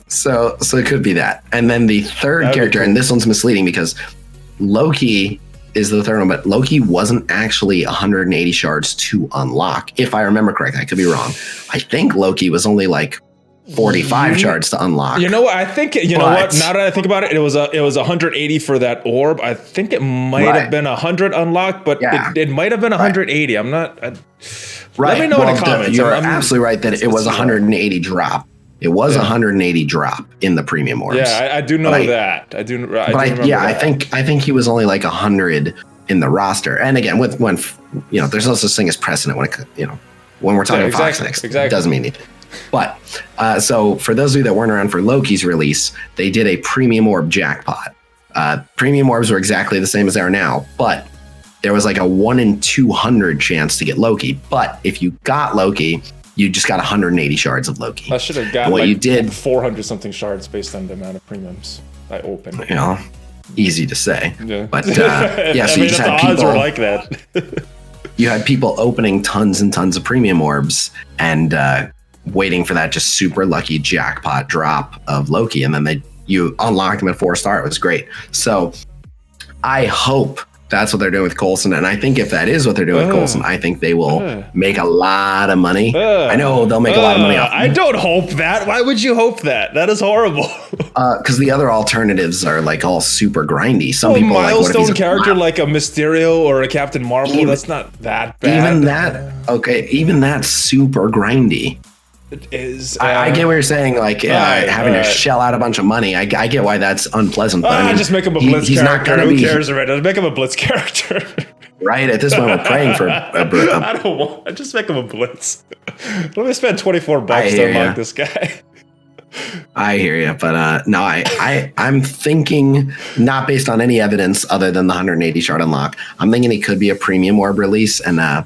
So it could be that. And then the third character, and this one's misleading because Loki is the third one, but Loki wasn't actually 180 shards to unlock. If I remember correctly, I could be wrong. I think Loki was only like 45 shards to unlock. You know what? I think what? Now that I think about it, it was 180 for that orb. I think it might have been 100 unlocked, but it might have been 180. I'm not. Let me know in the comments. You're absolutely right that it was 180 drop. It was 180 drop in the premium orbs. Yeah, I do know that. I do remember that. I think he was only like 100 in the roster. And again, when there's no such thing as precedent when we're talking Foxnext, it doesn't mean anything. But so for those of you that weren't around for Loki's release, they did a premium orb jackpot. Premium orbs were exactly the same as they are now, but there was like a 1 in 200 chance to get Loki. But if you got Loki, you just got 180 shards of Loki. I should have got you did 400 something shards based on the amount of premiums I opened. Easy to say. Yeah. But so you just had people like that. You had people opening tons and tons of premium orbs and waiting for that just super lucky jackpot drop of Loki, and then you unlocked him at 4-star. It was great. So I hope that's what they're doing with Coulson, and I think if that is what they're doing with Coulson, I think they will make a lot of money. I know they'll make a lot of money off I don't hope that. Why would you hope that? That is horrible. Because the other alternatives are like all super grindy. Some people milestone character like a Mysterio or a Captain Marvel. That's not that bad. Even that's super grindy. It is. I get what you're saying, having to shell out a bunch of money. I get why that's unpleasant. But I mean, just make him a Blitz character. Who cares already? Just make him a Blitz character. Right? At this point, we're praying for I don't want. I just make him a Blitz. Let me spend $24 to unlock this guy. I hear you, but no, I'm thinking not based on any evidence other than the 180 shard unlock. I'm thinking it could be a premium orb release, and I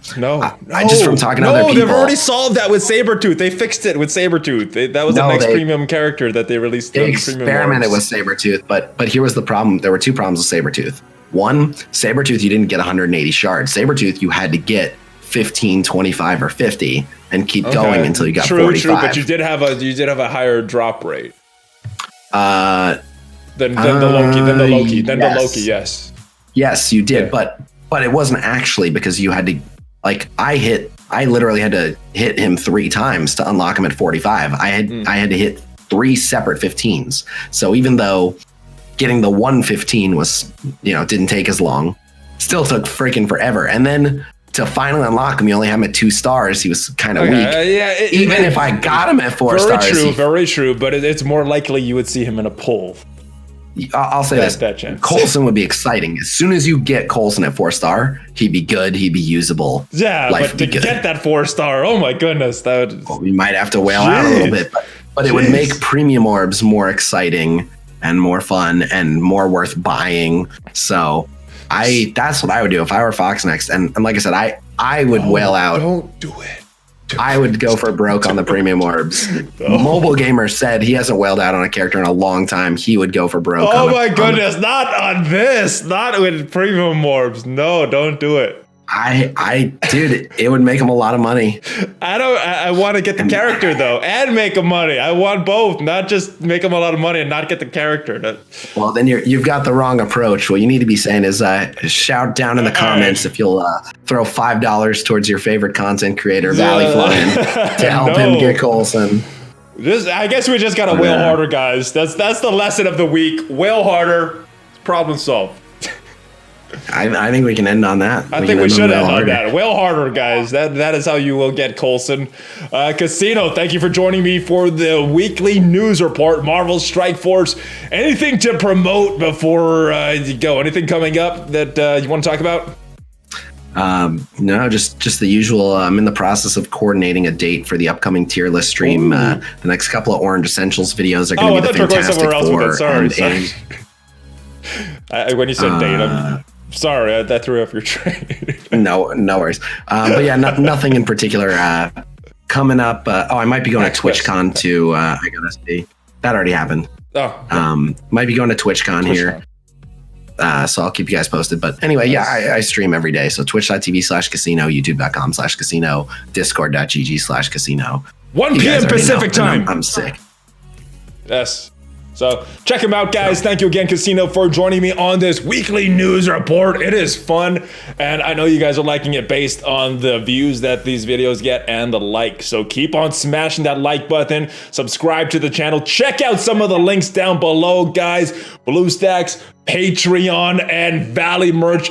just from talking to other people. They've already solved that with Sabretooth. They fixed it with Sabretooth. That was the next premium character that they released. They experimented with Sabretooth, but here was the problem. There were two problems with Sabretooth. One, Sabretooth, you didn't get 180 shards. Sabretooth, you had to get 15, 25, or 50 and keep going until you got 45. True, but you did have a higher drop rate. Than the Loki, yes. Yes, you did, but it wasn't actually, because you had to, like, I literally had to hit him 3 times to unlock him at 45. I had to hit 3 separate 15s. So even though getting the 115 was, didn't take as long, still took freaking forever. And then to finally unlock him, you only have him at 2 stars. He was kind of weak. Even if I got him at 4 stars. Very true. But it's more likely you would see him in a pull. I'll say this. Coulson would be exciting. As soon as you get Coulson at 4 star, he'd be good. He'd be usable. Yeah, but to get that 4 star, oh my goodness. We might have to wail out a little bit. But it would make premium orbs more exciting and more fun and more worth buying. So that's what I would do if I were Fox next. And like I said, I would wail out. Don't do it. I would go for broke on the premium orbs. Mobile Gamer said he hasn't wailed out on a character in a long time. He would go for broke. Oh my goodness, not on this. Not with premium orbs. No, don't do it. Dude, it would make him a lot of money. I want to get the character though, and make him money. I want both, not just make him a lot of money and not get the character. Well, then you've got the wrong approach. What you need to be saying is shout down in the comments if you'll throw $5 towards your favorite content creator, ValleyFlyin, to help him get Coulson. I guess we just gotta wail harder, guys. That's the lesson of the week. Wail harder, problem solved. I think we can end on that. I think we should end on that. Wail harder, guys. That is how you will get Coulson. Khasino, thank you for joining me for the weekly news report. Marvel Strike Force. Anything to promote before you go? Anything coming up that you want to talk about? No, just the usual. I'm in the process of coordinating a date for the upcoming tier list stream. The next couple of Orange Essentials videos are going to be the Fantastic Four. Sorry. When you said date, I'm sorry, that threw off your train. No worries. But yeah, nothing in particular coming up. I might be going to TwitchCon too. I gotta see. That already happened. Might be going to TwitchCon here. So I'll keep you guys posted. But anyway, I stream every day. So twitch.tv/Khasino, youtube.com/Khasino, discord.gg/Khasino. 1 p.m. Pacific time. I'm sick. Yes. So check him out, guys. Thank you again, Khasino, for joining me on this weekly news report. It is fun, and I know you guys are liking it based on the views that these videos get and the like. So keep on smashing that like button. Subscribe to the channel. Check out some of the links down below, guys. BlueStacks, Patreon, and Valley merch.